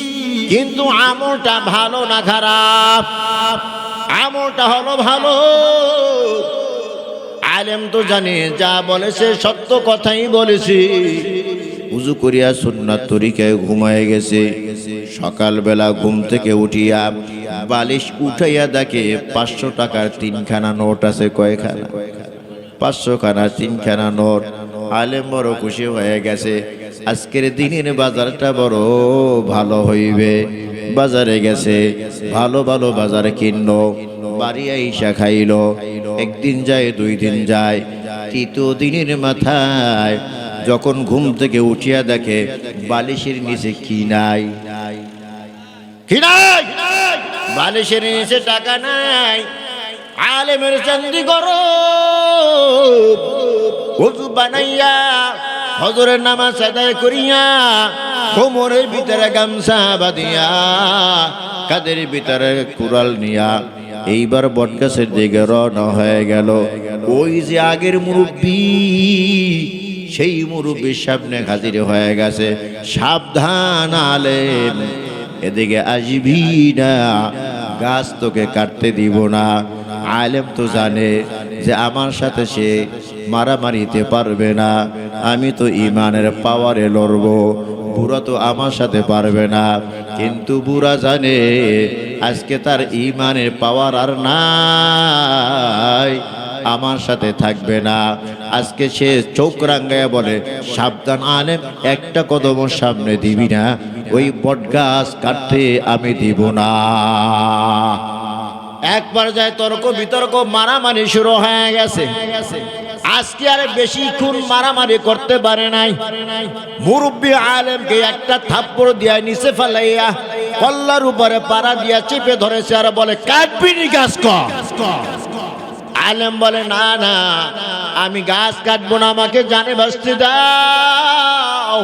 Speaker 1: কিন্তু আমলটা ভালো না খারাপ? আমলটা হলো ভালো। আলেম তো জানে যা বলেছে সত্য কথাই বলেছে। উজু করিয়া সুন্নাত তরিকায় ঘুমায় গেছে। সকালবেলা ঘুম থেকে উঠিয়া বালিশ উঠাইয়া দেখে 500 টাকার 3খানা নোট আছে। কয়খানা? 500 খানা 3খানা নোট। আলেম বড় খুশি হয়ে গেছে, আজকের দিনের বাজারটা বড় ভালো হইবে। বাজারে গেছে, ভালো ভালো বাজারে কিনলো, বাড়ি আইসা খাইলো। একদিন যায়, 2 দিন যায়, 3 দিনের মাথায় যখন ঘুম থেকে উঠিয়া দেখে বালিশের নিচে কি নাই। কি নাই? বালিশের নিচে টাকা নাই। আলেমের চান্দি করো ওযু বানাইয়া ফজরের নামাজ আদায় করিয়া কোমরের ভিতরে গামছা বাঁধিয়া কাদের ভিতরে কুড়াল নিয়া এইবার বটগাছের দিকে রওনা হয়ে গেল। ওই যে আগের মুরব্বী, সেই মুরব্বীর সামনে হাজির হয়ে গেছে। সাবধান আলেম, এদিকে আসবি না, গাছ তোকে কাটতে দিব না। আলেম তো জানে যে আমার সাথে সে মারামারিতে পারবে না, আমি তো ইমানের পাওয়ারে লড়বো। বুড়া তো আমার সাথে পারবে না, কিন্তু বুড়া জানে আজকে তার ইমানের পাওয়ার আর নাই, আমার সাথে থাকবে না। আজকে সে চোখ রাঙ্গায়া বলে, সাবধান আলেম, একটা কদম সামনে দিবি না, ওই বটগাছ কাটতে আমি দিব না। একবার যায় তর্ক বিতর্ক, মারামারি শুরু হয়ে গেছে। আজকে আর বেশিক্ষণ মারামারি করতে পারে নাই। মুরব্বী আলেমকে একটা থাপ্পড় দিয়া নিচে ফেলাইয়া কল্লার উপরে পাড়া দিয়া চেপে ধরেছে আর বলে, কাটবি নি গাছ? আলেম বলে, না না, আমি গাছ কাটবো না, আমাকে জানে বাঁচতে দাও।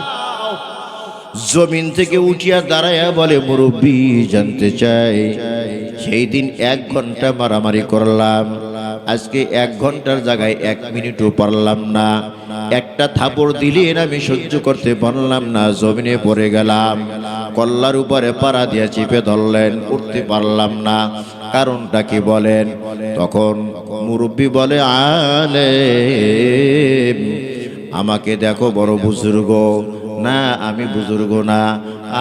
Speaker 1: জমিন থেকে উঠিয়া দাঁড়াইয়া বলে, মুরব্বী জানতে চাই, সেই দিন 1 ঘন্টা মারামারি করলাম, আজকে 1 ঘন্টার জায়গায় 1 মিনিটও পারলাম না। একটা থাপড় দিলেন আমি সহ্য করতে পারলাম না, জমিনে পড়ে গেলাম। কল্লার উপরে পাড়া দিয়া চেপে ধরলেন, উঠতে পারলাম না। কারণটা কি বলেন? তখন মুরব্বী বলে, আলেম, আমাকে দেখো বড় বুজুর্গ। না, আমি বুজুর্গ না,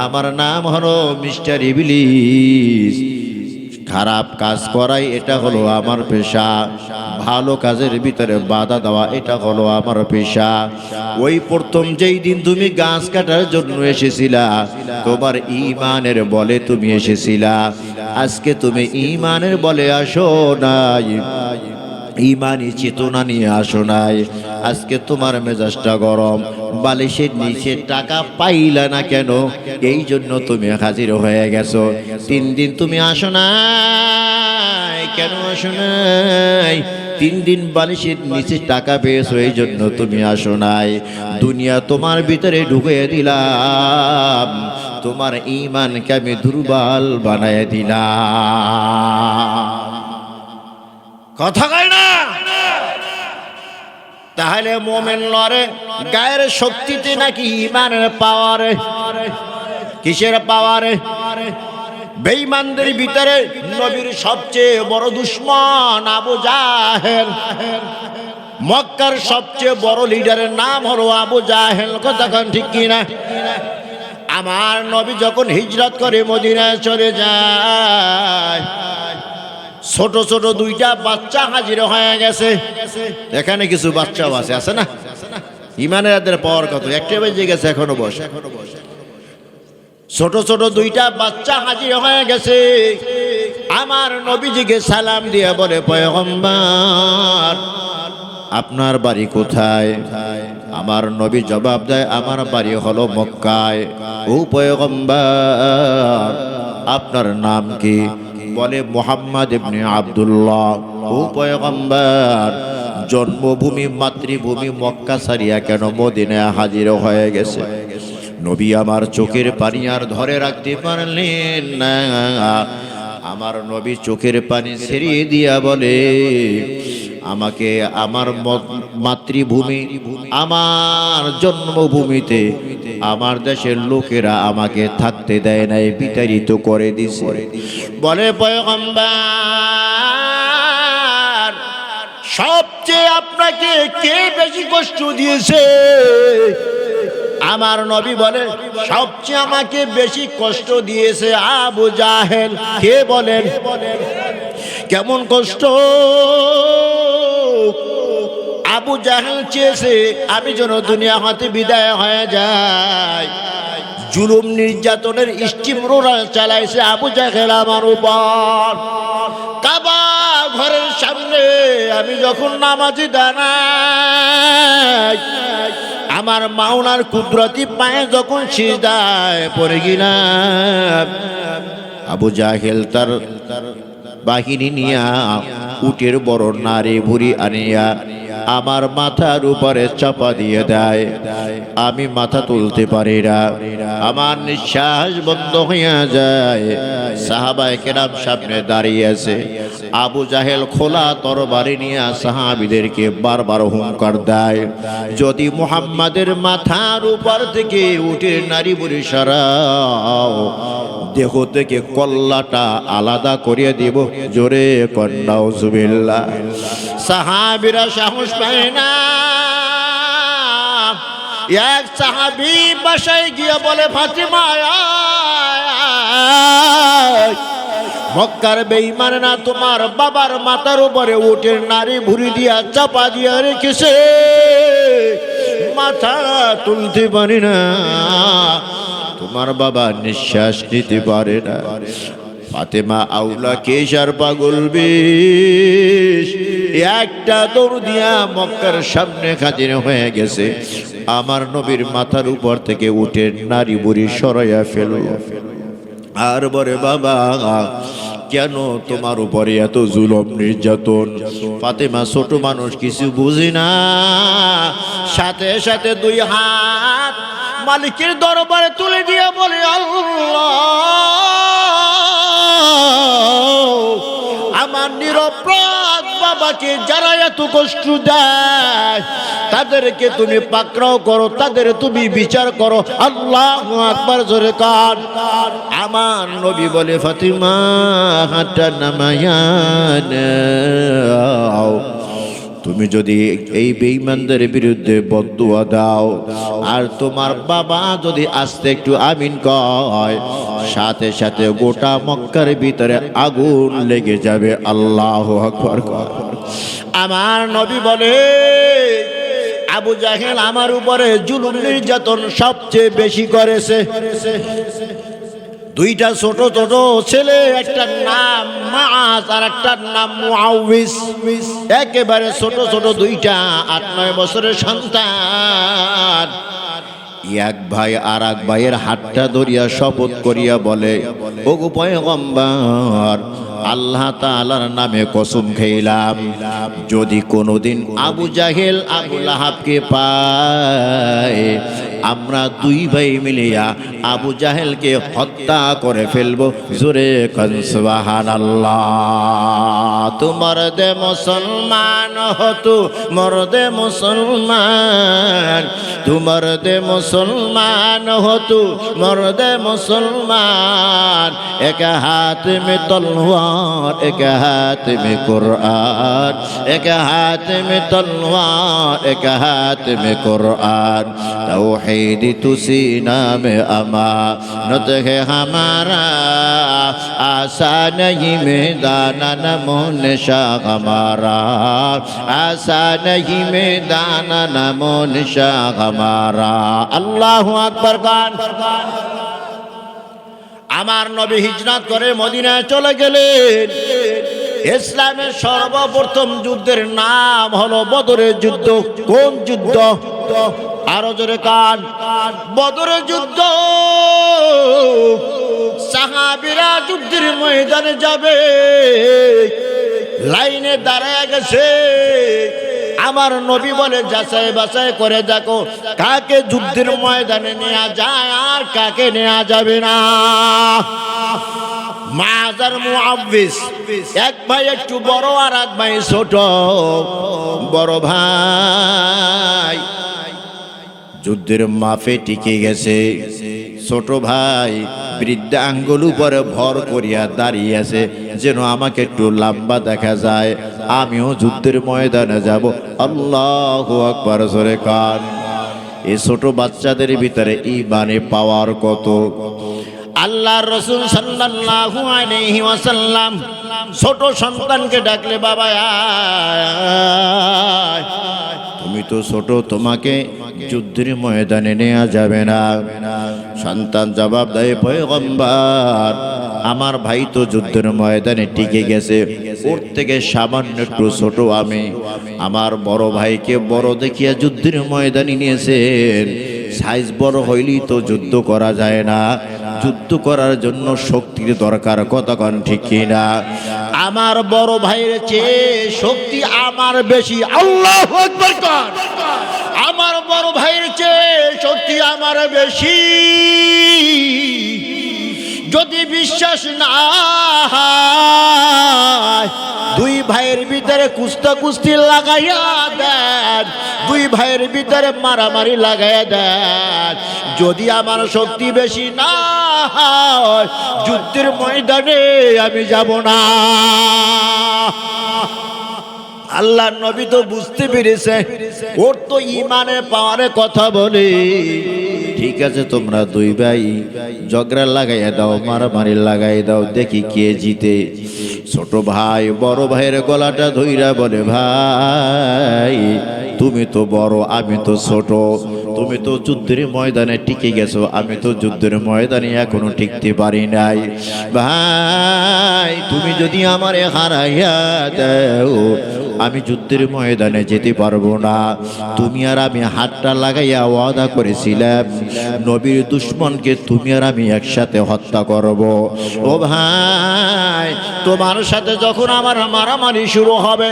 Speaker 1: আমার নাম হলো মিস্টার ইবলিস। খারাপ কাজ করাই এটা হলো আমার পেশা, ভালো কাজের ভিতরে বাধা দেওয়া এটা হলো আমার পেশা। ওই প্রথম যেই দিন তুমি গাছ কাটার জন্য এসেছিলা, তোমার ঈমানের বলে তুমি এসেছিলা। আজকে তুমি ঈমানের বলে আসো নাই, ইমানি চেতনা নিয়ে আসো নাই। আজকে তোমার মেজাজটা গরম, বালিশের নিচে টাকা পাইলা না কেন, এই জন্য তুমি হাজির হয়ে গেছো। 3 দিন তুমি আসো নাই, কেন আসো নাই? 3 দিন বালিশের নিচে টাকা পেয়েছো, এই জন্য তুমি আসো নাই। দুনিয়া তোমার ভিতরে ঢুকিয়ে দিলাম, তোমার ঈমানকে আমি দুর্বল বানায় দিলাম। কথা কয় না? তাহলে মোমেন লড়ে গায়ের শক্তিতে নাকি ঈমানের পাওয়ারে? কিসের পাওয়ারে? বেঈমানদের ভিতরে নবীর সবচেয়ে বড় দুশমন আবু জাহেল। মক্কার সবচেয়ে বড় লিডারের নাম হলো আবু জাহেল। কথা কোন ঠিক কিনা? আমার নবী যখন হিজরত করে মদিনায় চলে যায়, ছোট ছোট দুইটা বাচ্চা হাজির হয়ে গেছে। এখানে কিছু বাচ্চাও আছে না? ইমানের আদের পাওয়ার কত, একটা বেজে গেছে এখনো বসে। ছোট ছোট দুইটা বাচ্চা হাজির হয়ে গেছে। আমার নবীজিকে সালাম দিয়ে বলে, পয়গম্বর আপনার বাড়ি কোথায়? আমার নবী জবাব দেয়, আমার বাড়ি হলো মক্কায়। ও পয়গম্বর আপনার নাম কি? বলে মুহাম্মদ ইবনে আব্দুল্লাহ। ও পয়গম্বর জন্মভূমি মাতৃভূমি মক্কা ছাড়িয়া কেন মদিনায় হাজির হয়ে গেছে? নবী আমার চোখের পানি আর ধরে রাখতে পারলেন না। আমার নবী চোখের পানি ছেড়ে দিয়া বলে, আমাকে আমার মাতৃভূমি আমার জন্মভূমিতে আমার দেশের লোকেরা আমাকে থাকতে দেয় নাই, বিতাড়িত করে দিছে। বলে পয়গম্বর সবচেয়ে আপনাকে কে বেশি কষ্ট দিয়েছে? আমার নবী বলে, সবচেয়ে আমাকে বেশি কষ্ট দিয়েছে আবু জাহেল। কে বলেন? কেমন কষ্ট? আবু জাহেল চেয়েছে আমি যেন দুনিয়া হতে বিদায় হয়ে যাই। জুলুম নির্যাতনের স্টিম রোলার চালাইছে আবু জাহেল আমার উপর। কাবা ঘরের সামনে আমি যখন নামাজি দাঁড়াই, আমার মাওলার কুদরতি পায়ে যখন সিজদায় পড়ে গেলাম, আবু জাহেল তার বাহিনী নিয়া উটের বড় নারী ভুরি আনিয়া আমার মাথার উপরে চাপা দিয়ে দেয়। আমি মাথা তুলতে পারি না, আমার নিঃশ্বাস বন্ধ হইয়া যায়। সাহাবায়ে কেরাম সামনে দাঁড়িয়ে আছে। আবু জাহেল খোলা তরবারি নিয়ে সাহাবীদেরকে বারবার হুঙ্কার দেয়, যদি মুহাম্মাদের মাথার উপর থেকে উটের নারী ভুরি সরাও, দেহ থেকে কল্লাটা আলাদা করিয়ে দিব। জোরে কন্যা নাউজুবিল্লাহ। সাহাবীরা সাহস পায় না। এক সাহাবী বাসায় গিয়ে বলে, ফাতিমা মক্কার বেঈমান না তোমার বাবার মাথার উপরে উটের নারী ভুরি দিয়া চাপা দিয়া রেখেছে, মাথা তুলতে পারি না, তোমার বাবা নিঃশ্বাস নিতে পারে না। ফাতেমা আউলা কেশার পাগল বিষ একটা দৌড় দিয়া মক্কার সামনে হাজির হয়ে গেছে। আমার নবীর মাথার উপর থেকে উটের নারী বুড়ি সরাইয়া ফেল। আর বলে, বাবা কেন তোমার উপরে এত জুলুম নির্যাতন? ফাতেমা ছোট মানুষ, কিছু বুঝি না। সাথে সাথে দুই হাত মালিকের দরবারে তুলে দিয়ে বলে, আল্লাহ আমার নিরপরাধ বাবাকে যারা এত কষ্ট দেয় তাদেরকে তুমি পাকড়াও করো, তাদের তুমি বিচার করো। আল্লাহু আকবার জোরে কান। আমার নবী বলে, ফাতিমা হাতটা নামায়া নাও। তুমি যদি এই বেঈমানদের বিরুদ্ধে বদদুয়া দাও আর তোমার বাবা যদি আস্তে একটু আমিন কয়, সাথে সাথে গোটা মক্কার ভিতরে আগুন লেগে যাবে। আল্লাহু আকবার। আমার নবী বলে, আবু জাহেল আমার উপরে জুলুম নির্যাতন সবচেয়ে বেশি করেছে। দুইটা ছোট ছোট ছেলে, একটা নাম মাআজ আর একটা নাম মুআউযিজ, একেবারে ছোট ছোট দুইটা ৮-৯ বছরের সন্তান। এক ভাই আর এক ভাইয়ের হাতটা ধরিয়া শপথ করিয়া বলে, ওগো পয়গম্বর আল্লাহ তাআলার নামে কসম খাইলাম, যদি কোনোদিন আবু জাহেল আবু লাহাবকে পায়, আমরা দুই ভাই মিলিয়া আবু জাহেলকে হত্যা করে ফেলবো। জোরে কান সুবহানাল্লাহ। তোমার দে মুসলমান হতো মরদে মুসলমান, তোমার দে মুসলমান হতো মরদে মুসলমান, এক হাত মে তলওয়ার এক হাত মে কুরআন, এক হাত মে তলওয়ার এক হাত মে কুরআন, তাওহীদ तौहीद तुसी नाम अमानत है हमारा आसान नहीं मैदान नमो निशा हमारा आसान नहीं मैदान नमो निशा हमारा अल्लाह अकबर गान আমার নবী হিজরত করে মদিনায় চলে গেলেন ইসলামের সর্বপ্রথম যুদ্ধের নাম হলো বদরের যুদ্ধ কোন যুদ্ধ আরো জোরে কান বদরের যুদ্ধ সাহাবীরা যুদ্ধের ময়দানে যাবে লাইনে দাঁড়ায় গেছে আমার নবী বলে যাচাই বাছাই করে দেখো কাকে যুদ্ধের ময়দানে নেওয়া যায় আর কাকে নেওয়া যাবে না মাজার মুআব্বিস এক ভাই একটু বড় আর এক ভাই ছোট বড় ভাই যুদ্ধের মাফে টিকে গেছে ছোট ভাই বৃদ্ধ আঙ্গুল উপরে ভর করিয়া দাঁড়িয়ে আছে যেন আমাকে একটু লম্বা দেখা যায় আমিও যুদ্ধের ময়দানে যাব আল্লাহু আকবার জোরে কান এই ছোট বাচ্চাদের ভিতরে ঈমানে পাওয়ার কত আল্লাহর রাসূল সাল্লাল্লাহু আলাইহি ওয়াসাল্লাম ছোট সন্তানকে ডাকলে বাবা আয় তুমি তো ছোট তোমাকে যুদ্ধের ময়দানে নেওয়া যাবে না সন্তান জবাব দেয় পয়গম্বর আমার ভাই তো যুদ্ধের ময়দানে টিকে গেছে ওর থেকে সামান্য একটু ছোট আমি আমার বড় ভাইকে বড় দেখিয়া যুদ্ধের ময়দানে নিয়েছেন সাইজ বড় হইলেই তো যুদ্ধ করা যায় না যুদ্ধ করার জন্য শক্তির দরকার কতক্ষণ ঠিক কিনা আমার বড় ভাইয়ের চেয়ে শক্তি আমার বেশি আল্লাহু আকবার কর আমার বড় ভাইয়ের চেয়ে শক্তি আমার বেশি যদি বিশ্বাস না হয় দুই ভাইয়ের ভিতরে কুস্তি লাগাইয়া দেন দুই ভাইয়ের ভিতরে মারামারি লাগাইয়া দেন যদি আমার শক্তি বেশি না হয় যুদ্ধের ময়দানে আমি যাব না আল্লাহর নবী তো বুঝতে পেরেছে ওর তো ঈমানে পাওয়ারে কথা বলে ঠিক আছে তোমরা দুই ভাই ঝগড়া লাগাইয়া দাও মারামারি লাগাই দাও দেখি কে জিতে ছোট ভাই বড় ভাইয়ের গলাটা ধইরা বলে ভাই তুমি তো বড় আমি তো ছোট তুমি তো যুদ্ধের ময়দানে টিকে গেছো আমি তো যুদ্ধের ময়দানে এখনো টিকতে পারি নাই ভাই তুমি যদি আমারে হারাইয়া দাও আমি যুদ্ধের ময়দানে যেতে পারবো না তুমি আর আমি হাতটা লাগাইয়া ওয়াদা করেছিলাম নবীর দুশমনকে তুমি আর আমি একসাথে হত্যা করব ও ভাই তোমার সাথে যখন আমার মারামারি শুরু হবে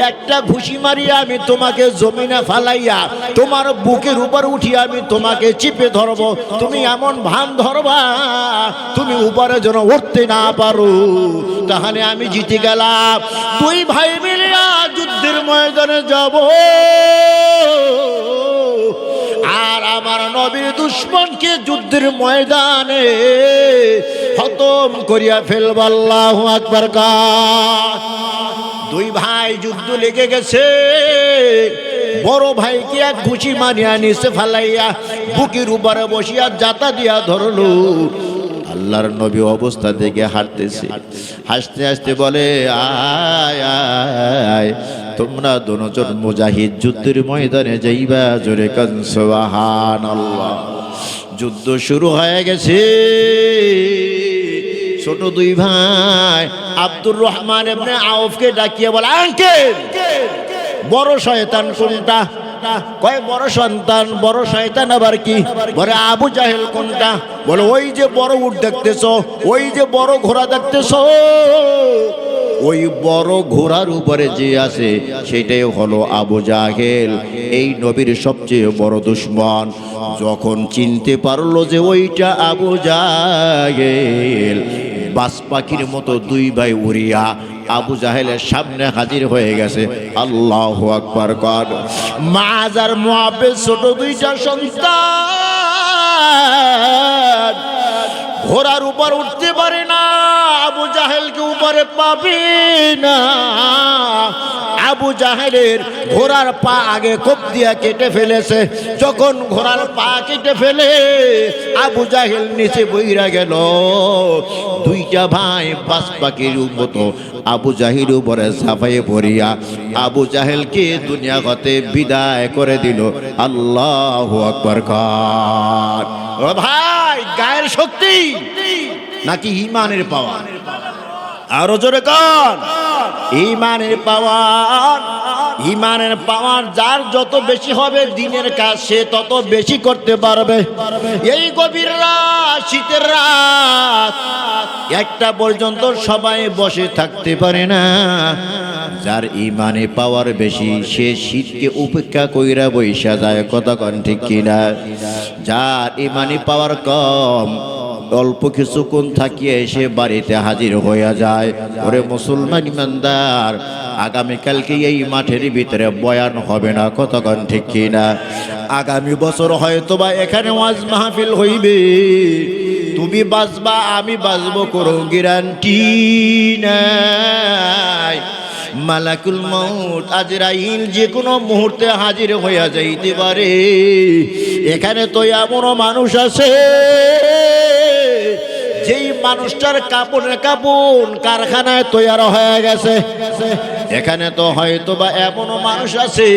Speaker 1: একটা ঘুষি মারিয়া আমি তোমাকে জমিনে ফালাইয়া তোমার বুকের উপর উঠিয়ে আমি তোমাকে চিপে ধরবো তুমি এমন ভান ধরবা তুমি উপরে যেন উঠতে না পারো তাহলে আমি জিতে গেলাম দুই ভাই মিলিয়া যুদ্ধের ময়দানে যাব আর আমার নবীর দুশমনকে যুদ্ধের ময়দানে খতম করিয়া ফেলব আল্লাহু আকবার কার দুই ভাই যুদ্ধ লেগে গেছে বড় ভাইকে এক ঘুষি মারিয়া নিচে ফালাইয়া বুকের উপরে বসিয়া জাতা দিয়া ধরলো আল্লাহর নবী অবস্থা দেখে হাঁটতেছে হাসতে হাসতে বলে আয় আয় তোমরা দুজন মুজাহিদ যুদ্ধের ময়দানে যাইবা জোরে কান সুবহানাল্লাহ যুদ্ধ শুরু হয়ে গেছে ছোট দুই ভাই আব্দুর রহমান ইবনে আউফকে ডাকিয়ে বলে আঙ্কেল বড় শয়তান কোনটা কয় বড় সন্তান বড় শয়তান আবার কি বলে আবু জাহেল কোনটা বলে ওই যে বড় উট দেখতেছো ওই যে বড় ঘোড়া দেখতেছো ওই বড় ঘোড়ার উপরে যে আছে সেটাই হলো আবু জাহেল এই নবীর সবচেয়ে বড় দুশমন যখন চিনতে পারলো যে ওইটা আবু জাহেল বাস পাখির মতো দুই ভাই উড়িয়া আবু জাহেলের সামনে হাজির হয়ে গেছে আল্লাহু আকবার কর মাজার মুআব্বিস ছোট দুইটা সন্তান ঘোড়ার উপর উঠতে পারে না আবু জাহেলকে উপরে পাবে না আবু জাহেলের ঘোড়ার পা আগে কোপ দিয়া কেটে ফেলেছে। যখন ঘোড়ার পা কেটে ফেলে আবু জাহেল নিচে বইরা গেল। দুইটা ভাই পাঁচ পাখির মতো আবু জাহির উপরে ঝাঁপাইয়ে পড়িয়া আবু জাহেলকে দুনিয়া হতে বিদায় করে দিল। আল্লাহু আকবার। কার ও ভাই, গায়ের শক্তি নাকি ঈমানের পাওয়ার? আরো জোরে কান। ঈমানের পাওয়ার। ঈমানের পাওয়ার যার যত বেশি হবে দিনের কাজ সে তত বেশি করতে পারবে। এই গভীর রাত, শীতের রাত, একটা পর্যন্ত সবাই বসে থাকতে পারে না। যার ঈমানে পাওয়ার বেশি সে শীতকে উপেক্ষা কইরা বইসা যায়। কথা কন ঠিক কিনা? যার ঈমানে পাওয়ার কম অল্প কিছুক্ষণ থাকিয়ে এসে বাড়িতে হাজির হইয়া যায়। ওরে মুসলমান ইমানদার, আগামীকালকে এই মাঠের ভিতরে বয়ান হবে না। কতক্ষণ ঠিক কিনা? আগামী বছর হয়তো বা এখানে ওয়াজ মাহফিল হইবে। তুমি বাঁচবা আমি বাঁচবো, কোনো গ্যারান্টি নাই। মালাকুল মউত আজরাইল যে কোনো মুহূর্তে হাজির হইয়া যাইতে পারে। এখানে তো এমন মানুষ আছে যেই মানুষটার কাপড়ের কাপড় কারখানায় তৈয়ার হয়ে গেছে। এখানে তো হয়তো বা এমন মানুষ আছে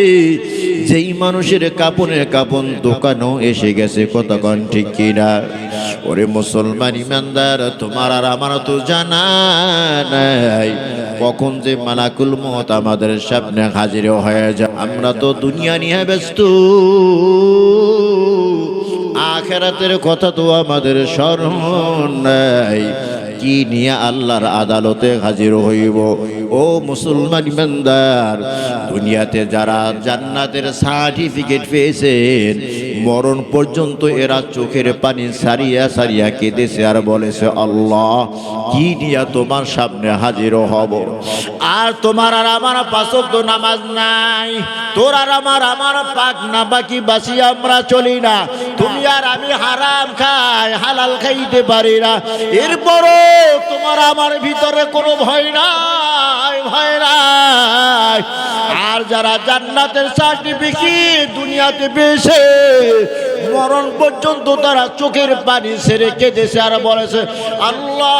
Speaker 1: যেই মানুষের কাপড়ের কাপড় দোকানও এসে গেছে। কতক্ষণ ঠিক কিনা? ওরে মুসলমান ইমানদার, তোমার আর আমার তো জানা নাই কখন যে মালাকুল মউত আমাদের সামনে হাজির হয়ে যায়। আমরা তো দুনিয়া নিয়ে ব্যস্ত, আখিরাতের কথা তো আমাদের স্মরণ নাই। কি নিয়ে আল্লাহর আদালতে হাজির হইব? ও মুসলমান ইমানদার, দুনিয়াতে যারা জান্নাতের সার্টিফিকেট পেয়েছেন মরণ পর্যন্ত এরা চোখের পানি সারিয়া সারিয়া কেঁদেছে আর বলেছে, আল্লাহ কি নিয়ে তোমার সামনে হাজির হব? আর তোমার আর আমার পাঁচ ওয়াক্ত নামাজ নাই, তোর আর আমার পাক না বাকি বাসি আমরা চলি না। তুমি আর আমি হারাম খাই, হালাল খাইতে পারি না। এরপরও তোমার আমার ভিতরে কোনো ভয় নাই, ভয় নাই। আর যারা জান্নাতের সার্টিফিকেট দুনিয়াতে পেয়েছে মরণ পর্যন্ত তারা চোখের পানি ছেড়ে কেঁদেছে আর বলেছে, আল্লাহ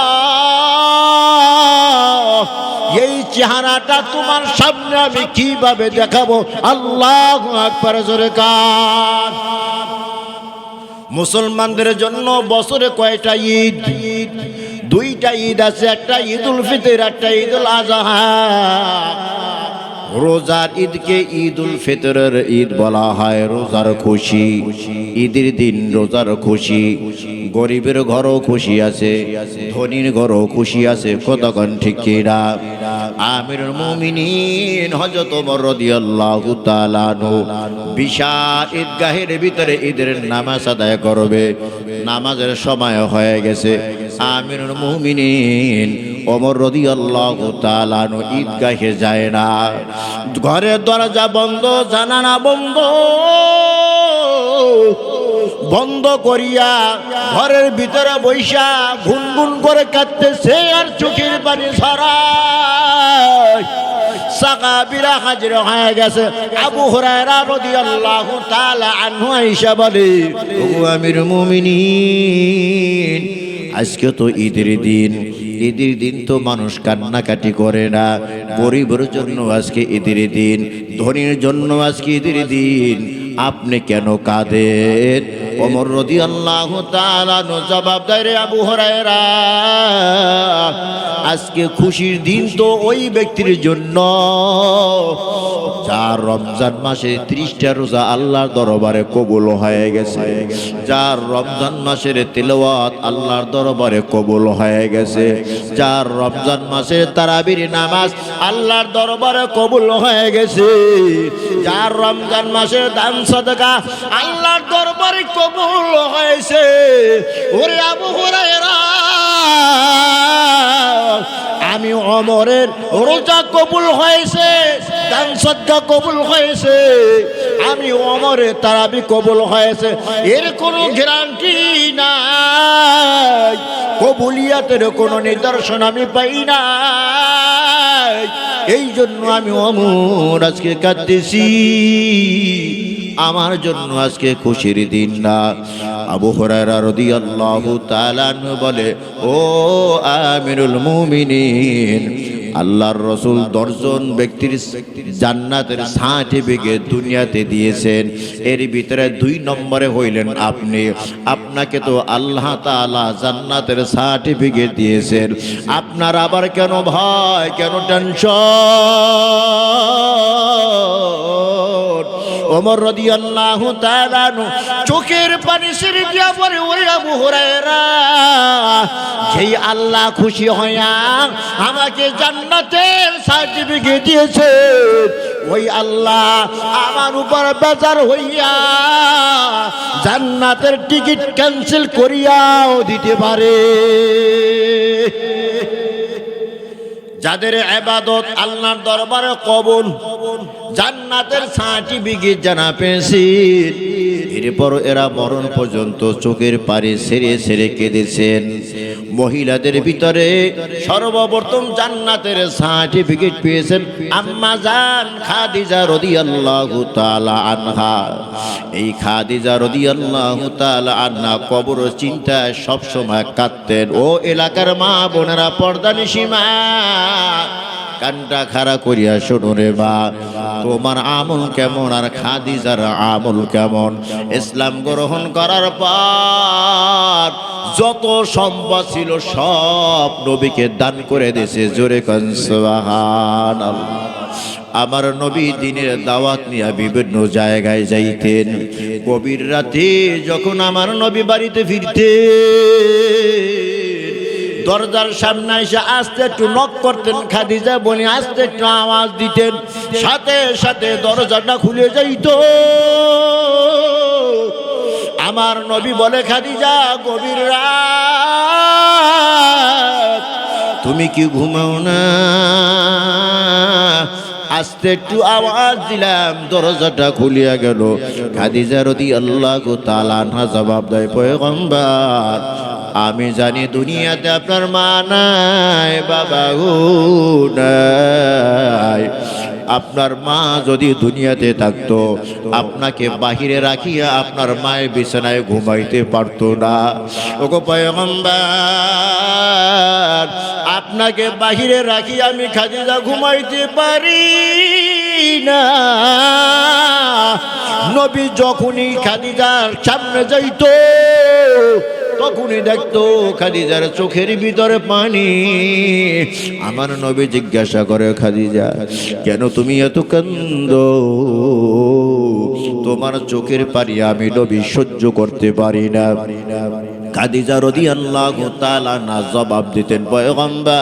Speaker 1: এই চেহারাটা তোমার সামনে আমি কিভাবে দেখাবো? আল্লাহু আকবার। জোরে কান। মুসলমানদের জন্য বছরে কয়টা ঈদ? দুইটা ঈদ আছে, একটা ঈদুল ফিতর, একটা ঈদুল আযহা। রোজার ঈদকে ঈদুল ফিতরের ঈদ বলা হয়। রোজার খুশি, ঈদের দিন রোজার খুশি। গরিবের ঘরও খুশি আছে, ধনীর ঘরও খুশি আছে। কতক্ষণ ঠিক কিনা? আমিরুল মুমিনিন হযরত ওমর রাদিয়াল্লাহু তাআলা আনহু বিশাল ঈদগাহের ভিতরে ঈদের নামাজ আদায় করবে। নামাজের সময় হয়ে গেছে। আমিরুল মুমিনিন ওমর রাদিয়াল্লাহু তাআলা আনহু ঈদগাহে যায় না। ঘরের দরজা বন্ধ, জানালা বন্ধ, বন্ধ করিয়া ঘরের ভিতরে বৈশা গুনগুন করে কাঁদতেছে আর চোখের পানি ছড়ায়। সাহাবীরা হাজির হয়ে গেছে। আবু হুরায়রা রাদিয়াল্লাহু তাআলা আনহু আয়েশা বলে, ওগো আমিরুল মুমিনিন, আজকে তো ঈদের দিন। ঈদের দিন তো মানুষ কান্নাকাটি করে না। গরিবের জন্য আজকে ঈদের দিন, ধনীর জন্য আজকে ঈদের দিন, আপনি কেন কাঁদেন? ওমর রাদিয়াল্লাহু তাআলা জবাব দেয়, রে আবু হুরায়রা, আজকে খুশির দিন তো ওই ব্যক্তির জন্য যার রমজান মাসে 30টা রোজা আল্লাহর দরবারে কবুল হয়ে গেছে, যার রমজান মাসের তিলাওয়াত আল্লাহর দরবারে কবুল হয়ে গেছে, যার রমজান মাসের তারাবির নামাজ আল্লাহর দরবারে কবুল হয়ে গেছে, যার রমজান মাসের দান সাদকা আল্লাহর দরবারে কবুল হয়েছে। ওরে আবু হুরায়রা, আমি ওমরের রোজা কবুল হয়েছে, দান সাদকা কবুল হয়েছে, আমি ওমরের তারাবি কবুল হয়েছে, এর কোনো গ্যারান্টি নাই, কবুলিয়াতের কোনো নিদর্শন আমি পাই নাই। এই জন্য আমি অমর আজকে কাঁদতেছি, আমার জন্য আজকে খুশির দিন না। আবু হুরায়রা রাদিয়াল্লাহু তাআলা আনহু বলে, ও আমিরুল মুমিনিন, আল্লাহর রাসূল 10 জন ব্যক্তির জান্নাতের সার্টিফিকেট দুনিয়াতে দিয়েছেন, এর ভিতরে 2 নম্বরে হইলেন আপনি। আপনাকে তো আল্লাহ তাআলা জান্নাতের সার্টিফিকেট দিয়েছেন, আপনার আবার কেন ভয়, কেন টেনশন? ওমর রাদিয়াল্লাহু তাআলা চোখের পানি ছেড়ে দিয়া পরে, ওরে আবু হুরায়রা, যেই আল্লাহ খুশি হইয়া আমাকে জান্নাতের সার্টিফিকেট দিয়েছে, ওই আল্লাহ আমার উপর বেজার হইয়া জান্নাতের টিকিট ক্যান্সেল করিয়াও দিতে পারে। যাদের ইবাদত আল্লাহর দরবারে কবুল, জান্নাতের সার্টিফিকেট জানা পেয়েছি, এরপর এরা মরণ পর্যন্ত চোখের পানি ছেড়ে ছেড়ে কেঁদেছেন। মহিলাদের ভিতরে সর্বপ্রথম জান্নাতের সার্টিফিকেট পেয়েছেন আম্মা জান খাদিজা রাদিয়াল্লাহু তাআলা আনহা। এই খাদিজা রাদিয়াল্লাহু তাআলা আনহা কবর চিন্তায় সব সময় কাঁদতেন। ও এলাকার মা বোনেরা, পর্দানিশী মা, কানটা খাড়া করিয়া শোনো রে মা, তোমার আমল কেমন আর খাদিজার আমল কেমন? ইসলাম গ্রহণ করার পর যত সম্পদ ছিল সব নবীকে দান করে দিয়েছে। জোরে কোন সুবহানাল্লাহ। আমার নবী দিনের দাওয়াত নিয়ে বিভিন্ন জায়গায় যাইতেন। গভীর রাতে যখন আমার নবী বাড়িতে ফিরতেন, দরজার সামনে এসে আস্তে একটু নক করতেন, খাদিজা বলে আস্তে একটু আওয়াজ দিতেন, সাথে সাথে দরজাটা খুলে যাইত। আমার নবী বলে, খাদিজা, গভীর রাত, তুমি কি ঘুমাও না? আস্তে একটু আওয়াজ দিলাম, দরজাটা খুলিয়া গেল। খাদিজা রাদিয়াল্লাহু তাআলা আনহা জবাব দেয়, পয়গম্বর, আমি জানি দুনিয়াতে আপনার মা নাই, বাবা গো নাই। আপনার মা যদি দুনিয়াতে থাকতো, আপনাকে বাহিরে রাখিয়া আপনার মায়ের বিছানায় ঘুমাইতে পারতো না। ওগো পয়গম্বর, আপনাকে বাহিরে রাখি আমি খাদিজা ঘুমাইতে পারি না। নবী যখনই খাদিজার সামনে যাইতো, তখনই দেখতো খাদিজার চোখের ভিতরে পানি। আমার নবী জিজ্ঞাসা করে, খাদিজা, কেন তুমি এত কান্দো? তোমার চোখের পানি আমি নবী সহ্য করতে পারি না। খাদিজা রাদিয়াল্লাহু তাআলা না জবাব দিতেন, পয়গম্বর,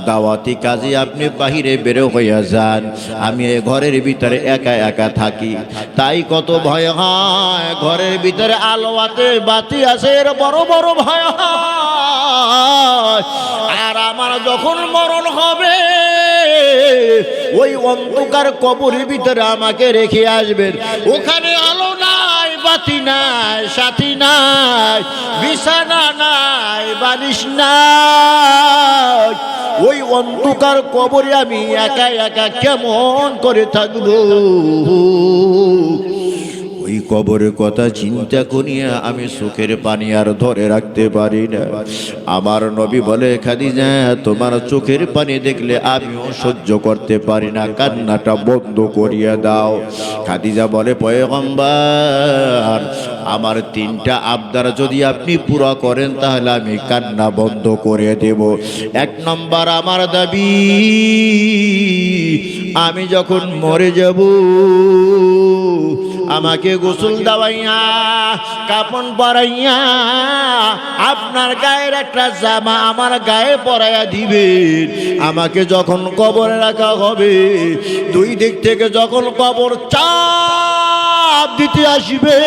Speaker 1: দাওয়াতি কাজে আপনি বাহিরে বের হইয়া যান, আমি এই ঘরের ভিতরে একা একা থাকি, তাই কত ভয় হয়। ঘরের ভিতরে আলোয়াতে বাতি আছে, এর বড় বড় ভয় হয়। আর আমার যখন মরণ হবে, ওই অন্ধকার কবরের ভিতরে আমাকে রেখে আসবেন। ওখানে আলো নাই, বাতি নাই, সাথী নাই, বিছানা নাই, বালিশ নাই। ওই অন্ধকার কবরে আমি একা একা কেমন করে থাকবো? ওই কবরের কথা চিন্তা করিয়া আমি চোখের পানি আর ধরে রাখতে পারি না। আমার নবী বলে, খাদিজা, তোমার চোখের পানি দেখলে আমিও সহ্য করতে পারি না, কান্নাটা বন্ধ করিয়া দাও। খাদিজা বলে, পয়গম্বর, আমার 3টা আবদার যদি আপনি পুরা করেন তাহলে আমি কান্না বন্ধ করে দেব। 1 নম্বর আমার দাবি, আমি যখন মরে যাব, আমাকে গোসল দাওয়াইয়া, কাপন পরাইয়া, আপনার গায়ের একটা জামা আমার গায়ে পরাইয়া দিবেন। আমাকে যখন কবরে রাখা হবে, 2 দিক থেকে যখন কবর চাপ দিতে আসবে,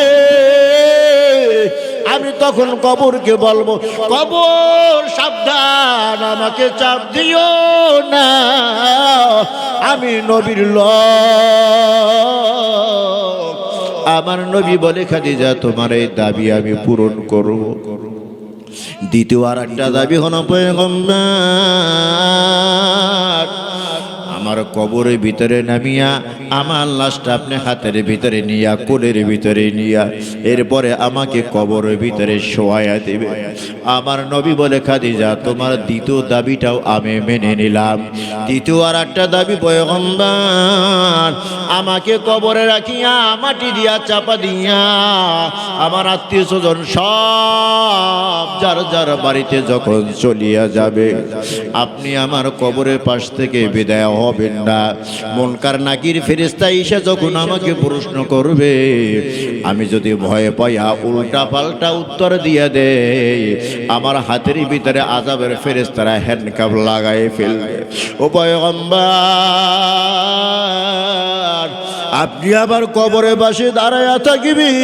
Speaker 1: আমি তখন কবরকে বলবো, কবর সাবধান, আমাকে চাপ দিও না, আমি নবীর লোক। আমার নবী বলে, খাদিজা, তোমার এই দাবি আমি পূরণ করব। দ্বিতীয় আর একটা দাবি হলো পয়গম্বর আমার কবরের ভিতরে নামিয়া আমার লাশটা আপনি হাতের ভিতরে নিয়া কোলের ভিতরে নিয়া এরপরে আমাকে কবরের ভিতরে শোয়ায়া দেবে। আমার নবী বলে খাদিজা তোমার দ্বিতীয় দাবিটাও আমি মেনে নিলাম। দ্বিতীয় আর একটা দাবি পয়গম্বর আমাকে কবরে রাখিয়া মাটি দিয়া চাপা দিয়া আমার আত্মীয় স্বজন সব যার যার বাড়িতে যখন চলিয়া যাবে আপনি আমার কবরের পাশ থেকে বিদায় হবেন না। মুনকার নাকির ফেরেশতা এসে যখন আমাকে প্রশ্ন করবে আমি যদি ভয়ে পাইয়া উল্টা পাল্টা উত্তর দিয়ে দেই আমার হাতের ভিতরে আযাবের ফেরেশতারা হ্যান্ডকাপ লাগায় ফেলবে। ও পয়গম্বর আপনি আবার কবরে পাশে দাঁড়ায়া থাকিবেন,